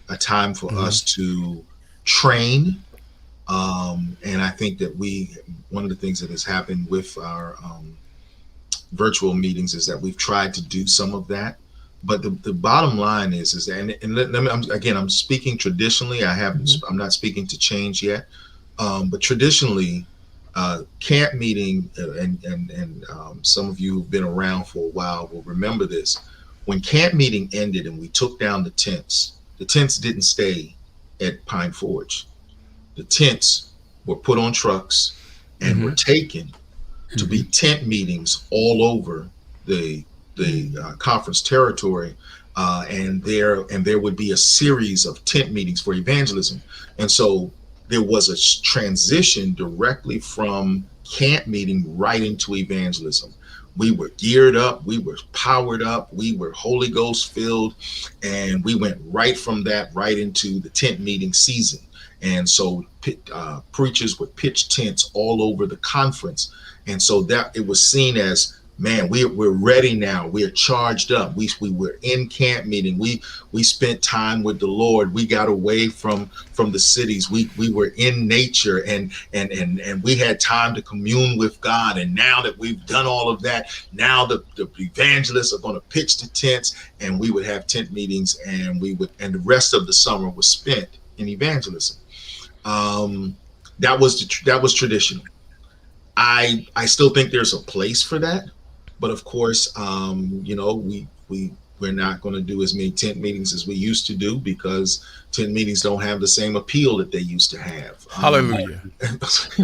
a time for us to train. And I think that one of the things that has happened with our virtual meetings is that we've tried to do some of that. But the bottom line is that, and let me, I'm speaking traditionally. I'm not speaking to change yet. But traditionally, camp meeting, and some of you who've been around for a while will remember this. When camp meeting ended and we took down the tents didn't stay at Pine Forge. The tents were put on trucks and were taken to be tent meetings all over the conference territory, and there would be a series of tent meetings for evangelism. And so there was a transition directly from camp meeting right into evangelism. We were geared up, we were powered up, we were Holy Ghost filled, and we went right from that right into the tent meeting season. And so preachers would pitch tents all over the conference. And so that it was seen as, man, we're ready now. We're charged up. We were in camp meeting. We spent time with the Lord. We got away from the cities. We were in nature, and we had time to commune with God. And now that we've done all of that, now the evangelists are going to pitch the tents, and we would have tent meetings, and the rest of the summer was spent in evangelism. That was traditional. I still think there's a place for that, but of course, we're not going to do as many tent meetings as we used to do, because tent meetings don't have the same appeal that they used to have. Hallelujah. That's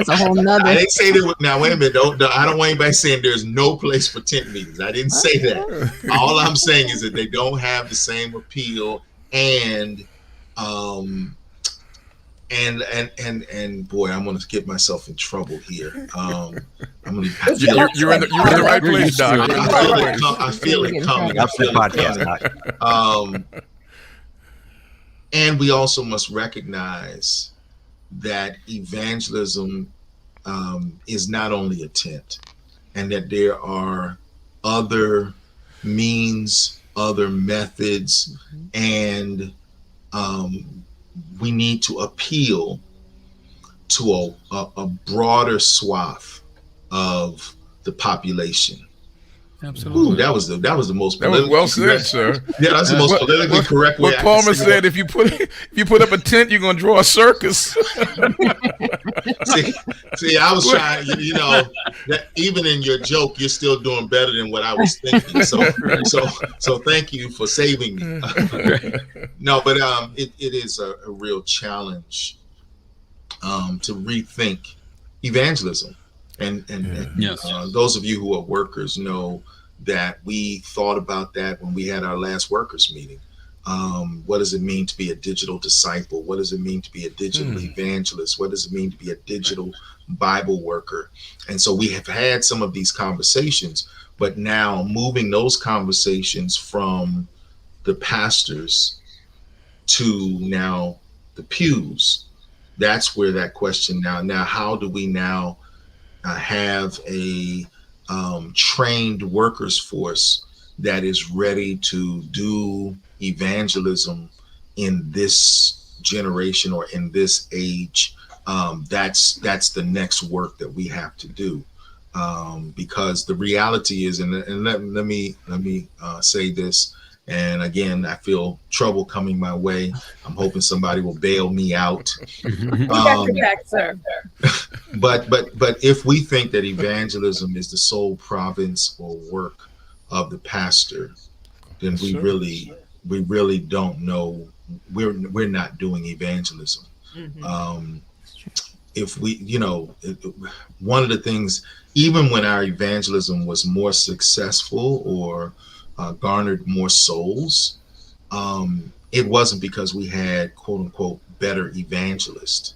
a whole nother. I didn't say that. Now wait a minute. I don't want anybody saying there's no place for tent meetings. I didn't say that. All I'm saying is that they don't have the same appeal, and boy, I'm going to get myself in trouble here. You're in the right place, Doc. I feel it coming. And we also must recognize that evangelism is not only a tent, and that there are other means, other methods, and we need to appeal to a broader swath of the population. Absolutely. Ooh, that was the most That was well said, sir. Yeah, that's the most politically correct way. What Palmer said: if you put up a tent, you're going to draw a circus. see, I was trying. That even in your joke, you're still doing better than what I was thinking. So thank you for saving me. No, but it is a real challenge to rethink evangelism, and yes. Those of you who are workers know that we thought about that when we had our last workers meeting. What does it mean to be a digital disciple? What does it mean to be a digital evangelist? What does it mean to be a digital Bible worker? And so we have had some of these conversations, but now moving those conversations from the pastors to now the pews, that's where that question now how do we now have a trained workers force that is ready to do evangelism in this generation or in this age? That's the next work that we have to do, because the reality is, and let me say this, and again, I feel trouble coming my way. I'm hoping somebody will bail me out. Back, sir. But if we think that evangelism is the sole province or work of the pastor, then we really don't know. We're not doing evangelism. If we, one of the things, even when our evangelism was more successful or garnered more souls, it wasn't because we had quote unquote better evangelists.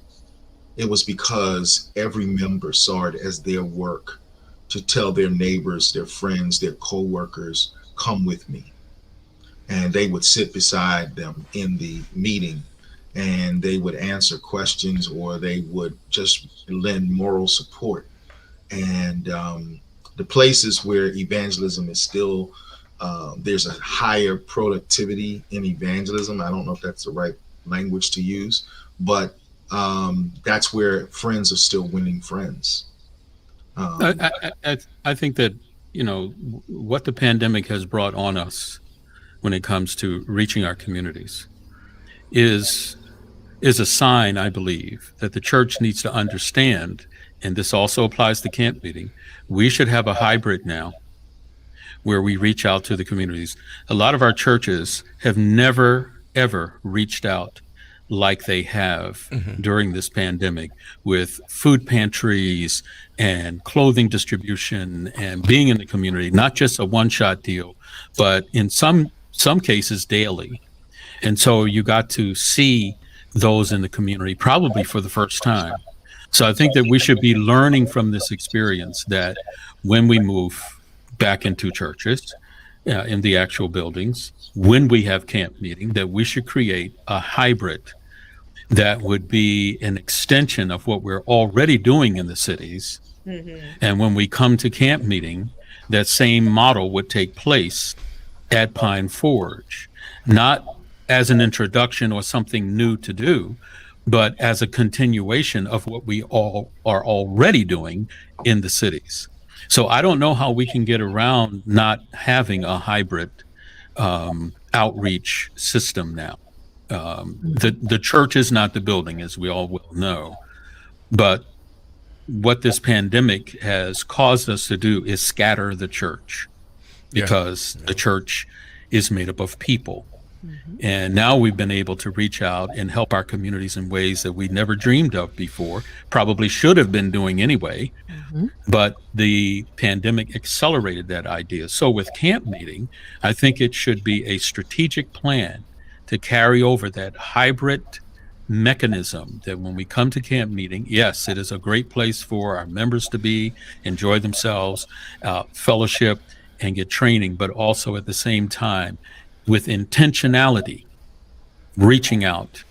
It was because every member saw it as their work to tell their neighbors, their friends, their co-workers, come with me. And they would sit beside them in the meeting, and they would answer questions, or they would just lend moral support. And the places where evangelism is still, there's a higher productivity in evangelism. I don't know if that's the right language to use, but that's where friends are still winning friends. I think that, what the pandemic has brought on us when it comes to reaching our communities is a sign, I believe, that the church needs to understand, and this also applies to camp meeting, we should have a hybrid now where we reach out to the communities. A lot of our churches have never, ever reached out like they have during this pandemic, with food pantries and clothing distribution and being in the community, not just a one-shot deal, but in some cases daily. And so you got to see those in the community probably for the first time. So I think that we should be learning from this experience that when we move back into churches, in the actual buildings, when we have camp meeting, that we should create a hybrid that would be an extension of what we're already doing in the cities. And when we come to camp meeting, that same model would take place at Pine Forge, not as an introduction or something new to do, but as a continuation of what we all are already doing in the cities. So I don't know how we can get around not having a hybrid outreach system now. The church is not the building, as we all well know, but what this pandemic has caused us to do is scatter the church, because the church is made up of people. And now we've been able to reach out and help our communities in ways that we never dreamed of before, probably should have been doing anyway. But the pandemic accelerated that idea. So with camp meeting, I think it should be a strategic plan to carry over that hybrid mechanism, that when we come to camp meeting, yes, it is a great place for our members to be, enjoy themselves, fellowship, and get training, but also at the same time, with intentionality, reaching out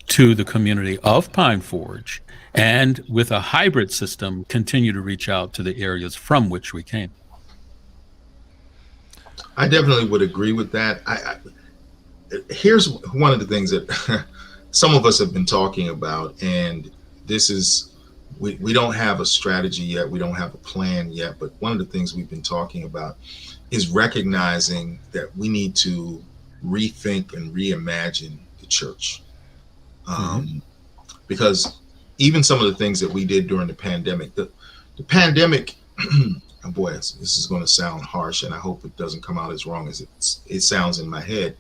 to the community of Pine Forge, and with a hybrid system, continue to reach out to the areas from which we came. I definitely would agree with that. Here's one of the things that some of us have been talking about, and this is, we don't have a strategy yet, we don't have a plan yet, but one of the things we've been talking about is recognizing that we need to rethink and reimagine the church. Because even some of the things that we did during the pandemic, the pandemic, oh boy, this is going to sound harsh, and I hope it doesn't come out as wrong as it sounds in my head.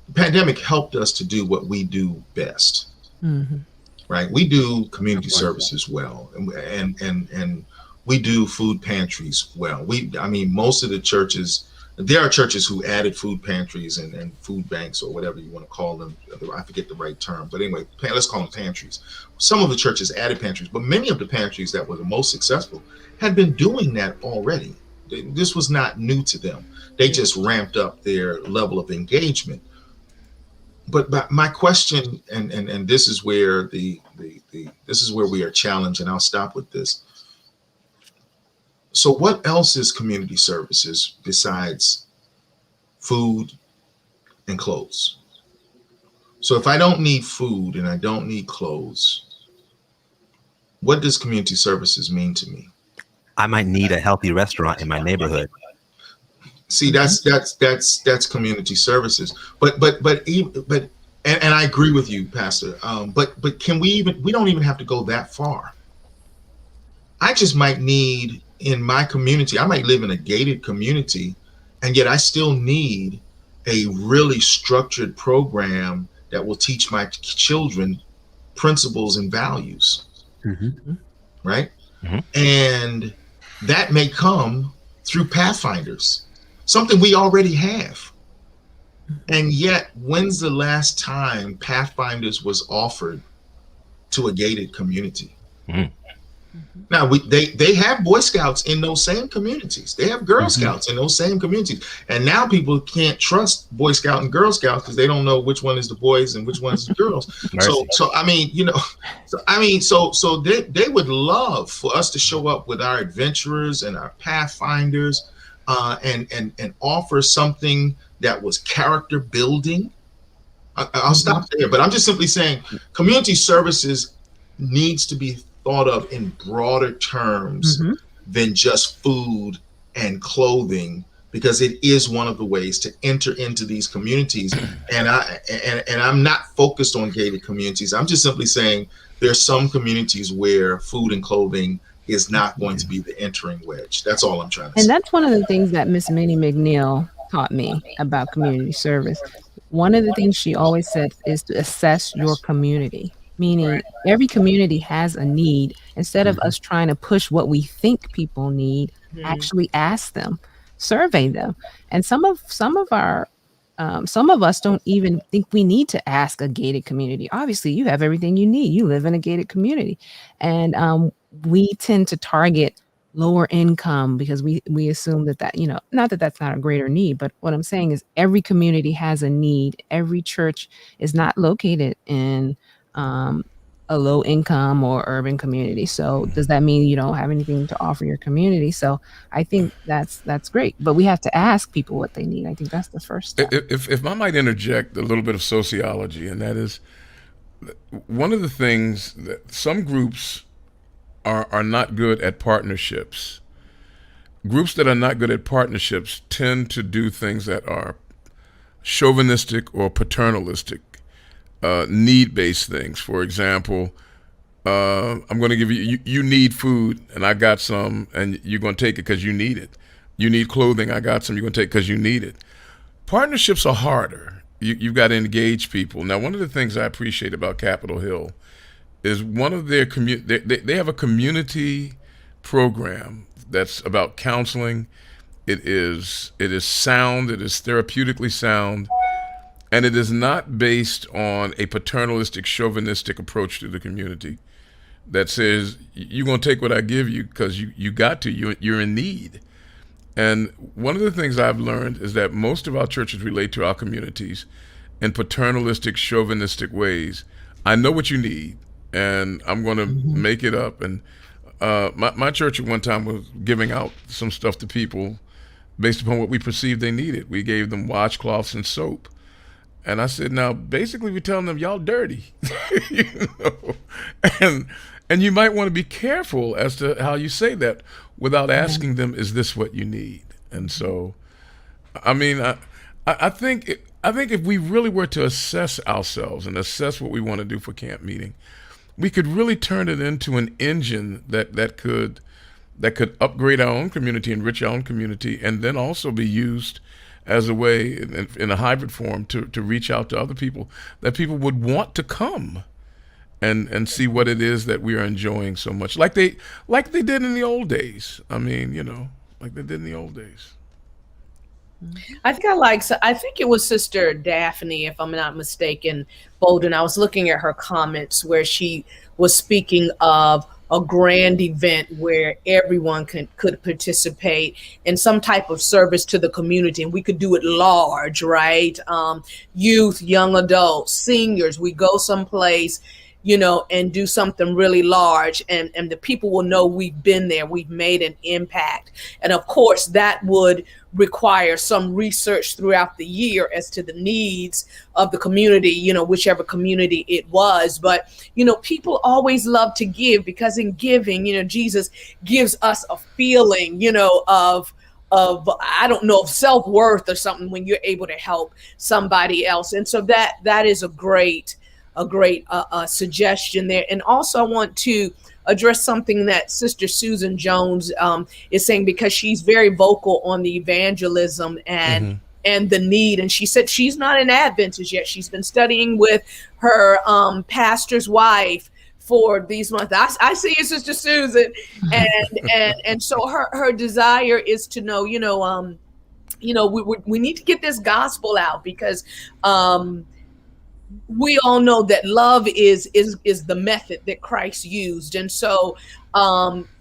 The pandemic helped us to do what we do best, right? We do community services well, and we do food pantries well. Most of the churches, there are churches who added food pantries and food banks, or whatever you want to call them. I forget the right term, but anyway, let's call them pantries. Some of the churches added pantries, but many of the pantries that were the most successful had been doing that already. This was not new to them. They just ramped up their level of engagement. But my question, and this is where this is where we are challenged, and I'll stop with this. So what else is community services besides food and clothes? So if I don't need food and I don't need clothes, what does community services mean to me? I might need a healthy restaurant in my neighborhood. See, that's community services. But I agree with you, Pastor. But can we don't even have to go that far. I just might need, in my community, I might live in a gated community, and yet I still need a really structured program that will teach my children principles and values. Right? And that may come through Pathfinders, something we already have. And yet, when's the last time Pathfinders was offered to a gated community? Now, they have Boy Scouts in those same communities. They have Girl Scouts in those same communities. And now people can't trust Boy Scout and Girl Scouts because they don't know which one is the boys and which one is the girls. So they would love for us to show up with our adventurers and our Pathfinders, and offer something that was character building. I'll stop there, but I'm just simply saying community services needs to be thought of in broader terms than just food and clothing, because it is one of the ways to enter into these communities. And I'm not focused on gated communities. I'm just simply saying there's some communities where food and clothing is not going to be the entering wedge. That's all I'm trying to say. And that's one of the things that Miss Minnie McNeil taught me about community service. One of the things she always said is to assess your community, meaning every community has a need. Instead of us trying to push what we think people need, actually ask them, survey them. And some of our some of us don't even think we need to ask a gated community. Obviously, you have everything you need. You live in a gated community, and we tend to target lower income because we assume that not that that's not a greater need, but what I'm saying is every community has a need. Every church is not located in a low income or urban community. So does that mean you don't have anything to offer your community? So I think that's great, but we have to ask people what they need. I think that's the first step. If I might interject a little bit of sociology, and that is one of the things that some groups are not good at partnerships. Groups that are not good at partnerships tend to do things that are chauvinistic or paternalistic, need-based things. For example, I'm going to give you need food, and I got some, and you're going to take it because you need it. You need clothing, I got some, you're going to take because you need it. Partnerships are harder. You've got to engage people. Now, one of the things I appreciate about Capitol Hill is one of their they have a community program that's about counseling. It is sound, it is therapeutically sound, and it is not based on a paternalistic, chauvinistic approach to the community that says you're going to take what I give you because you got to, you're in need. And one of the things I've learned is that most of our churches relate to our communities in paternalistic, chauvinistic ways. I know what you need, and I'm going to make it up. And my church at one time was giving out some stuff to people based upon what we perceived they needed. We gave them washcloths and soap. And I said, now, basically, we're telling them, y'all dirty. you know? And you might want to be careful as to how you say that without asking them, is this what you need? And so, I mean, I think if we really were to assess ourselves and assess what we want to do for camp meeting, we could really turn it into an engine that could upgrade our own community, enrich our own community, and then also be used as a way in a hybrid form to reach out to other people, that people would want to come and see what it is that we are enjoying so much, like they did in the old days. I mean, like they did in the old days. I think it was Sister Daphne, if I'm not mistaken, Bolden. I was looking at her comments where she was speaking of a grand event where everyone could participate in some type of service to the community, and we could do it large, right? Youth, young adults, seniors, we go someplace, and do something really large, and the people will know we've been there, we've made an impact. And of course, that would require some research throughout the year as to the needs of the community, whichever community it was. But, people always love to give, because in giving, Jesus gives us a feeling, of I don't know, of self-worth or something when you're able to help somebody else. And so that is a great suggestion there. And also I want to address something that Sister Susan Jones is saying, because she's very vocal on the evangelism and the need. And she said she's not an Adventist yet. She's been studying with her pastor's wife for these months. I see you, Sister Susan. And so her desire is to know, we need to get this gospel out, because we all know that love is the method that Christ used. And so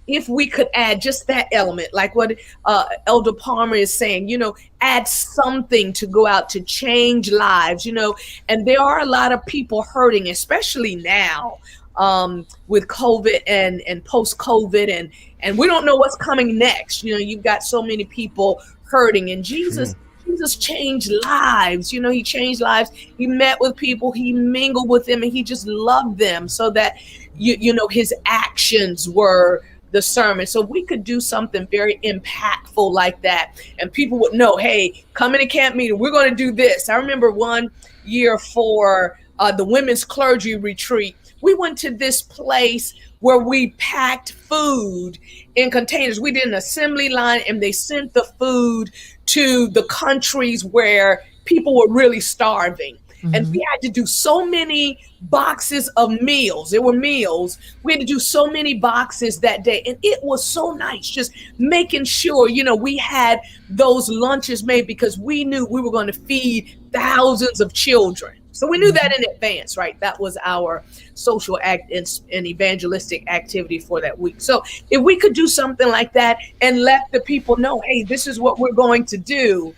if we could add just that element, like what Elder Palmer is saying, add something to go out to change lives, and there are a lot of people hurting, especially now with COVID and post-COVID, and we don't know what's coming next. You've got so many people hurting, and Jesus changed lives. He changed lives. He met with people, he mingled with them, and he just loved them, so that his actions were the sermon. So we could do something very impactful like that, and people would know, hey, come in a camp meeting, we're going to do this. I remember one year for the women's clergy retreat, we went to this place where we packed food in containers. We did an assembly line, and they sent the food to the countries where people were really starving. And Mhm. we had to do so many boxes of meals. There were meals. We had to do so many boxes that day. And it was so nice just making sure, we had those lunches made because we knew we were going to feed thousands of children. So we knew that in advance, right? That was our social act and evangelistic activity for that week. So if we could do something like that and let the people know, hey, this is what we're going to do,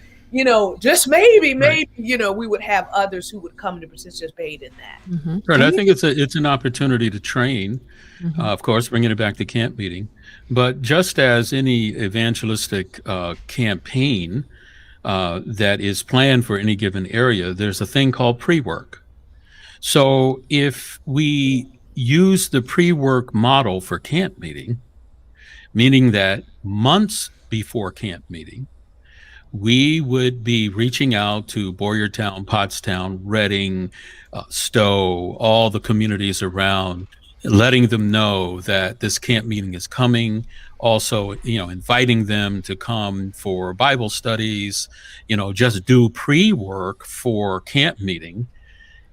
just maybe, we would have others who would come to participate in that. Mhm. Right. And I we think it's an opportunity to train, Mhm. of course, bringing it back to camp meeting. But just as any evangelistic campaign that is planned for any given area, there's a thing called pre-work. So if we use the pre-work model for camp meeting, meaning that months before camp meeting, we would be reaching out to Boyertown, Pottstown, Reading, Stowe, all the communities around, letting them know that this camp meeting is coming. Also, inviting them to come for Bible studies, just do pre-work for camp meeting.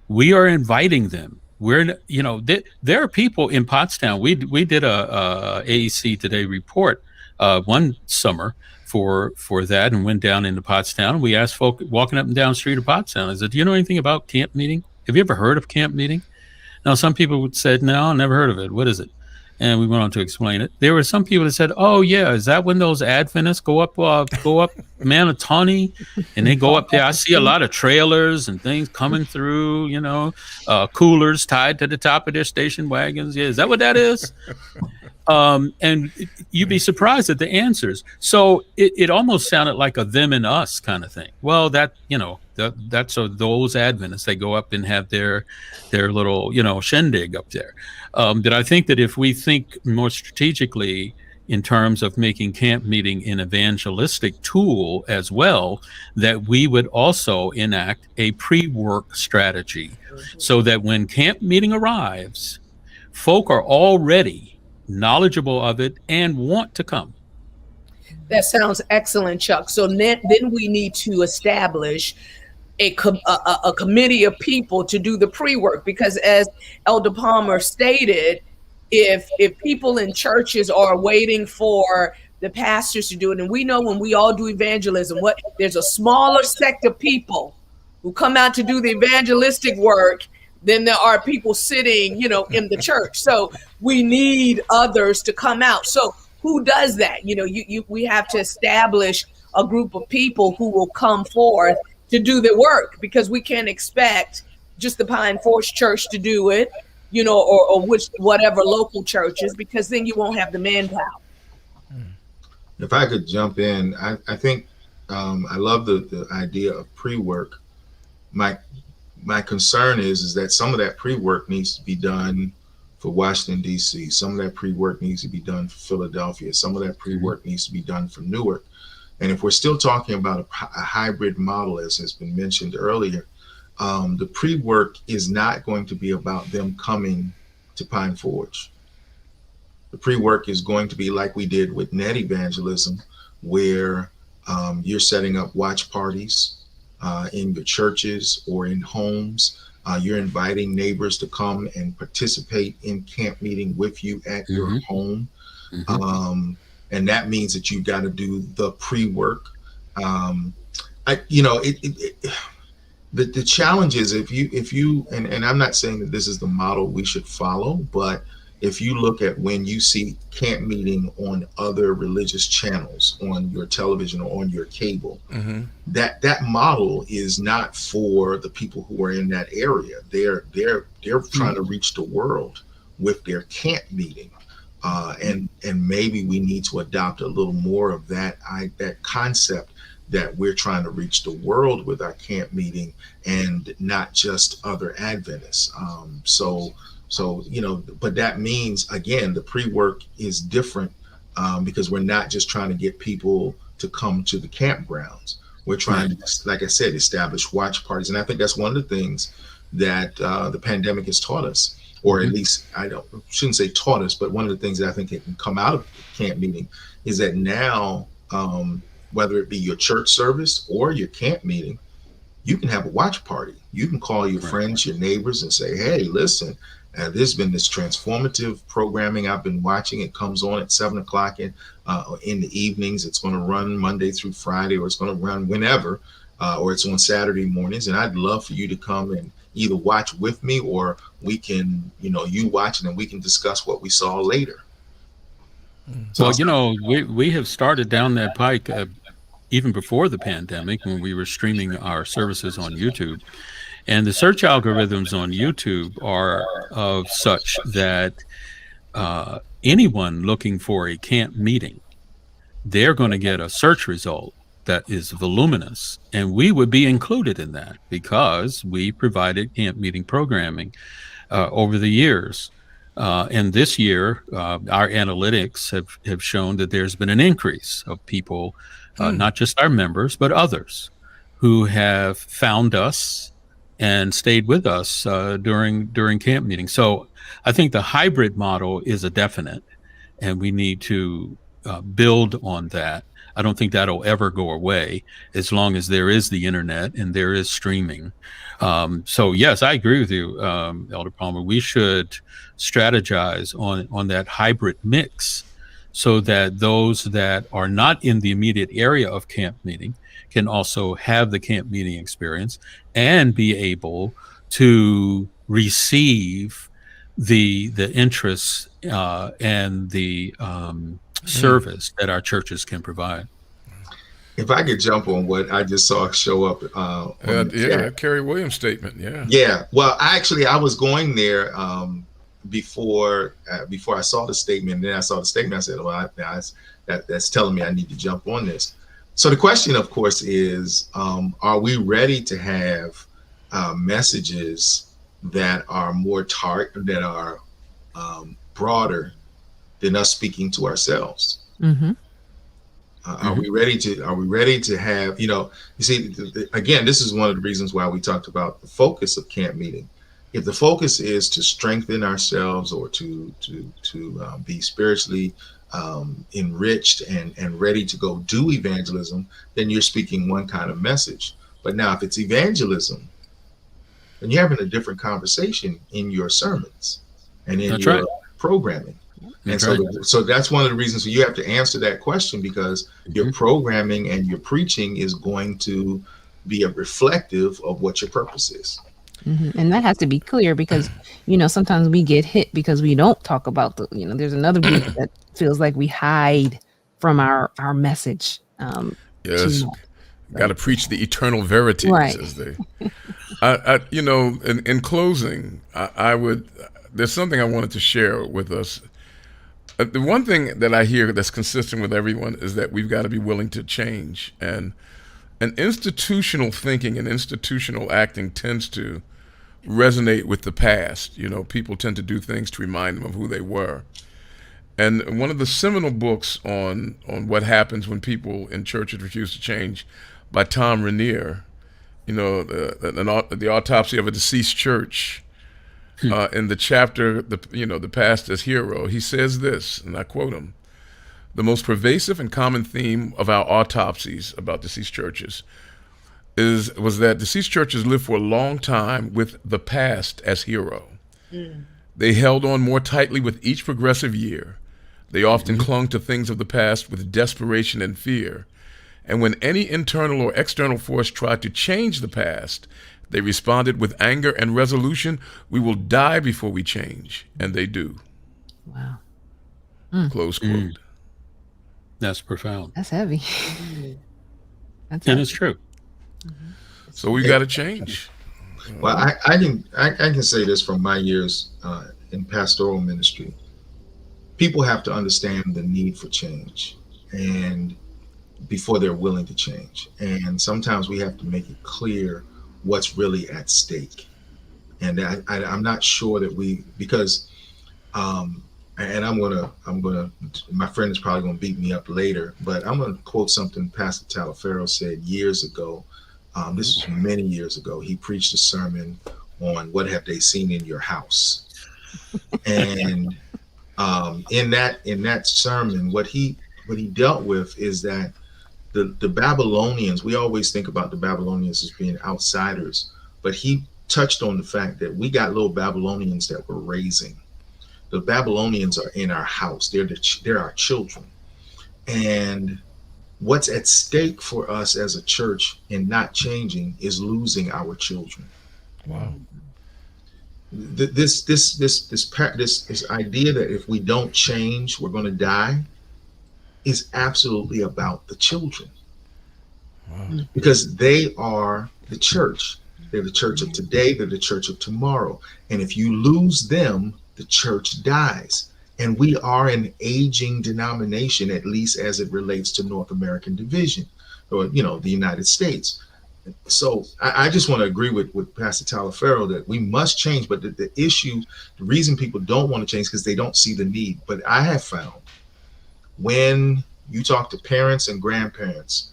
We are inviting them. There are people in Pottstown. We did a AEC Today report one summer for that, and went down into Pottstown. We asked folk walking up and down the street of Pottstown, I said, do you know anything about camp meeting? Have you ever heard of camp meeting? Now, some people said, no, never heard of it. What is it? And we went on to explain it. There were some people that said, oh, yeah, is that when those Adventists go up Manatawny and they go up there? I see a lot of trailers and things coming through, coolers tied to the top of their station wagons. Yeah, is that what that is? And you'd be surprised at the answers. So it almost sounded like a them and us kind of thing. Well, that's those Adventists, they go up and have their little, shindig up there. That I think that if we think more strategically in terms of making camp meeting an evangelistic tool as well, that we would also enact a pre-work strategy so that when camp meeting arrives, folk are already knowledgeable of it and want to come. That sounds excellent, Chuck. So then we need to establish a committee of people to do the pre-work, because as Elder Palmer stated, if people in churches are waiting for the pastors to do it, and we know when we all do evangelism, there's a smaller sect of people who come out to do the evangelistic work than there are people sitting, in the church. So we need others to come out. So who does that? We have to establish a group of people who will come forth to do the work, because we can't expect just the Pine Forest Church to do it, or whatever local churches, because then you won't have the manpower. If I could jump in, I think I love the idea of pre-work. My concern is that some of that pre-work needs to be done for Washington, D.C. Some of that pre-work needs to be done for Philadelphia. Some of that pre-work needs to be done for Newark. And if we're still talking about a hybrid model, as has been mentioned earlier, the pre-work is not going to be about them coming to Pine Forge. The pre-work is going to be like we did with net evangelism, where you're setting up watch parties in your churches or in homes. You're inviting neighbors to come and participate in camp meeting with you at your home. And that means that you've got to do the pre-work. The challenge is if you and I'm not saying that this is the model we should follow, but if you look at when you see camp meeting on other religious channels on your television or on your cable, that model is not for the people who are in that area. They're trying to reach the world with their camp meeting. And maybe we need to adopt a little more of that concept, that we're trying to reach the world with our camp meeting and not just other Adventists. But that means, again, the pre-work is different because we're not just trying to get people to come to the campgrounds. We're trying to, like I said, establish watch parties. And I think that's one of the things that the pandemic has taught us, or at least shouldn't say taught us, but one of the things that I think that can come out of camp meeting is that now, whether it be your church service or your camp meeting, you can have a watch party. You can call your friends, your neighbors, and say, hey, listen, there's been this transformative programming I've been watching. It comes on at 7 o'clock in the evenings. It's going to run Monday through Friday, or it's going to run whenever, or it's on Saturday mornings. And I'd love for you to come and either watch with me, or we can, you watch and then we can discuss what we saw later. Well, we have started down that pike even before the pandemic, when we were streaming our services on YouTube. And the search algorithms on YouTube are of such that anyone looking for a camp meeting, they're going to get a search result that is voluminous. And we would be included in that because we provided camp meeting programming over the years. And this year, our analytics have shown that there's been an increase of people, not just our members, but others who have found us and stayed with us during camp meetings. So I think the hybrid model is a definite, and we need to build on that. I don't think that'll ever go away as long as there is the internet and there is streaming. So yes, I agree with you, Elder Palmer. We should strategize on that hybrid mix so that those that are not in the immediate area of camp meeting can also have the camp meeting experience and be able to receive the interests and the service that our churches can provide. If I could jump on what I just saw show up that Kerry Williams statement, Well, actually, I was going there before I saw the statement. And then I saw the statement. I said, well, that's telling me I need to jump on this. So the question, of course, is, are we ready to have messages that are more that are broader than us speaking to ourselves? Mm-hmm. Are we ready to have, you see, again, this is one of the reasons why we talked about the focus of camp meeting. If the focus is to strengthen ourselves or to be spiritually enriched and ready to go do evangelism, then you're speaking one kind of message. But now if it's evangelism, then you're having a different conversation in your sermons and in your programming. And so that's one of the reasons you have to answer that question, because your programming and your preaching is going to be a reflective of what your purpose is. Mm-hmm. And that has to be clear, because, sometimes we get hit because we don't talk about there's another group that feels like we hide from our message. Yes. Got to preach the eternal verities, right. As they, in closing, there's something I wanted to share with us. The one thing that I hear that's consistent with everyone is that we've got to be willing to change. And institutional thinking and institutional acting tends to resonate with the past. People tend to do things to remind them of who they were. And one of the seminal books on what happens when people in churches refuse to change, by Tom Rainier, the autopsy of a deceased church. In the chapter, the past as hero, he says this, and I quote him: "The most pervasive and common theme of our autopsies about deceased churches was that deceased churches lived for a long time with the past as hero. They held on more tightly with each progressive year. They often clung to things of the past with desperation and fear. And when any internal or external force tried to change the past, they responded with anger and resolution. We will die before we change. And they do." Wow. Close quote. That's profound. That's heavy. It's true. So we got to change. Well, I can say this from my years in pastoral ministry. People have to understand the need for change, and before they're willing to change. And sometimes we have to make it clear what's really at stake. And I'm not sure that because and I'm gonna my friend is probably gonna beat me up later, but I'm gonna quote something Pastor Talaferro said years ago. This was many years ago. He preached a sermon on what have they seen in your house. And in that sermon, what he dealt with is that the Babylonians, we always think about the Babylonians as being outsiders, but he touched on the fact that we got little Babylonians that we're raising. The Babylonians are in our house. They're our children. And what's at stake for us as a church in not changing is losing our children. Wow. This idea that if we don't change, we're going to die is absolutely about the children. Wow. Because they are the church. They're the church of today. They're the church of tomorrow. And if you lose them, the church dies. And we are an aging denomination, at least as it relates to North American division, or, the United States. So I just want to agree with Pastor Talaferro that we must change. But the issue, the reason people don't want to change is because they don't see the need. But I have found when you talk to parents and grandparents,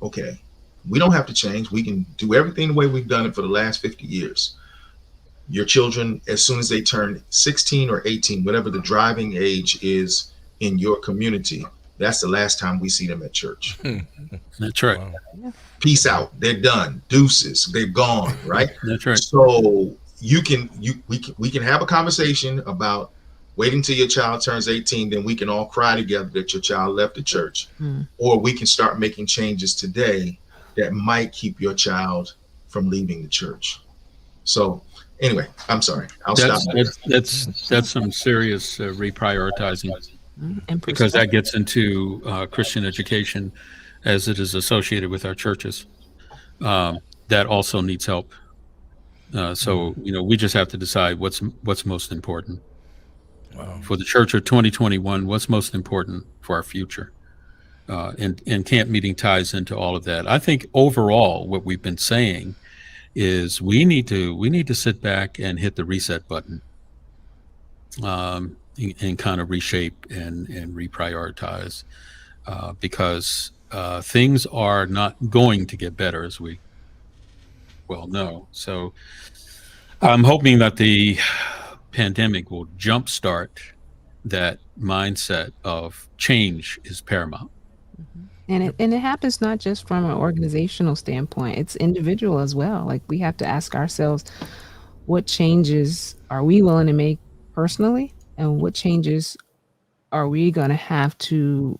okay, we don't have to change. We can do everything the way we've done it for the last 50 years. Your children, as soon as they turn 16 or 18, whatever the driving age is in your community, that's the last time we see them at church. That's right. Wow. Peace out. They're done. Deuces. They're gone. Right. That's right. So we can have a conversation about waiting till your child turns 18, then we can all cry together that your child left the church, or we can start making changes today that might keep your child from leaving the church. So anyway, I'm sorry. I'll stop. That's some serious reprioritizing, because that gets into Christian education as it is associated with our churches. That also needs help. So we just have to decide what's most important. Wow. For the church of 2021, what's most important for our future? And camp meeting ties into all of that. I think overall, what we've been saying is we need to sit back and hit the reset button, and kind of reshape and reprioritize, because things are not going to get better, as we well know. So I'm hoping that the pandemic will jumpstart that mindset of change is paramount. And it happens not just from an organizational standpoint, it's individual as well. Like, we have to ask ourselves, what changes are we willing to make personally, and what changes are we going to have to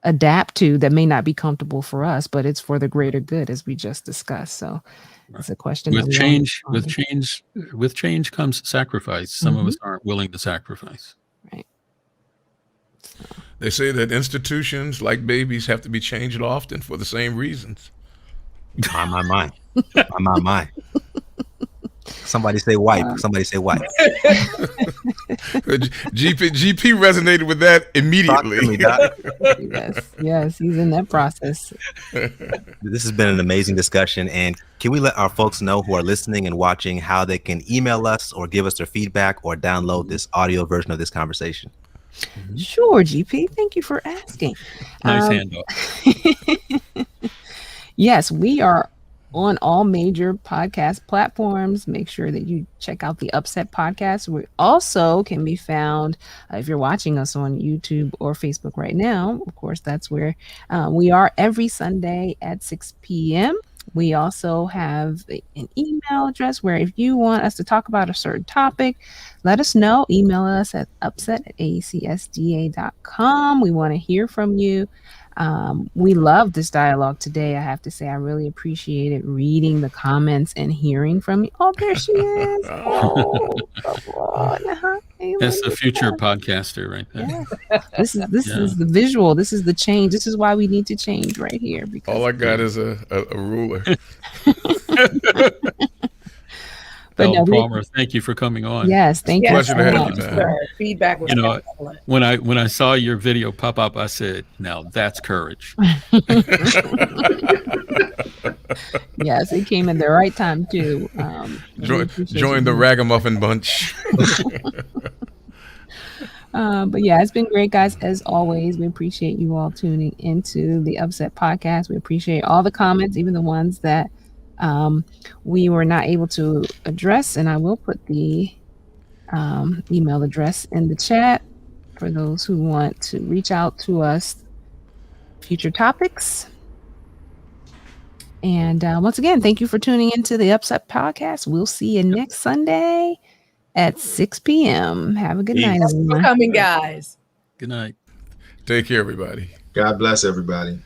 adapt to that may not be comfortable for us, but it's for the greater good, as we just discussed. So it's a question With change comes sacrifice. Some of us aren't willing to sacrifice. Right. They say that institutions, like babies, have to be changed often for the same reasons. My. Somebody say wipe. Somebody say wipe. GP resonated with that immediately. Yes, he's in that process. This has been an amazing discussion. And can we let our folks know who are listening and watching how they can email us or give us their feedback or download this audio version of this conversation? Sure, GP. Thank you for asking. Nice hand up. Yes, we are on all major podcast platforms. Make sure that you check out the UpSet podcast. We also can be found, if you're watching us on YouTube or Facebook right now, of course, that's where we are every Sunday at 6 p.m. We also have an email address where if you want us to talk about a certain topic, let us know. Email us at upset@acsda.com. We want to hear from you. We love this dialogue today. I have to say, I really appreciated reading the comments and hearing from you. Oh, there she is. Oh, come on. Hi, That's the future podcaster right there. Yes. This is the visual. This is the change. This is why we need to change right here. Because all I got is a ruler. But no, Palmer, thank you for coming on. Yes, thank you. Pleasure to have much. you, man. Feedback was excellent. When I saw your video pop up, I said, "Now that's courage." Yes, it came at the right time too. Join the ragamuffin bunch. But yeah, it's been great, guys. As always, we appreciate you all tuning into the UpSet podcast. We appreciate all the comments, even the ones that we were not able to address. And I will put the email address in the chat for those who want to reach out to us future topics. And once again, thank you for tuning into the UpSet podcast. We'll see you next Sunday at 6 p.m. Have a good night, Thanks for everyone. coming, guys. Good night. Take care, everybody. God bless everybody.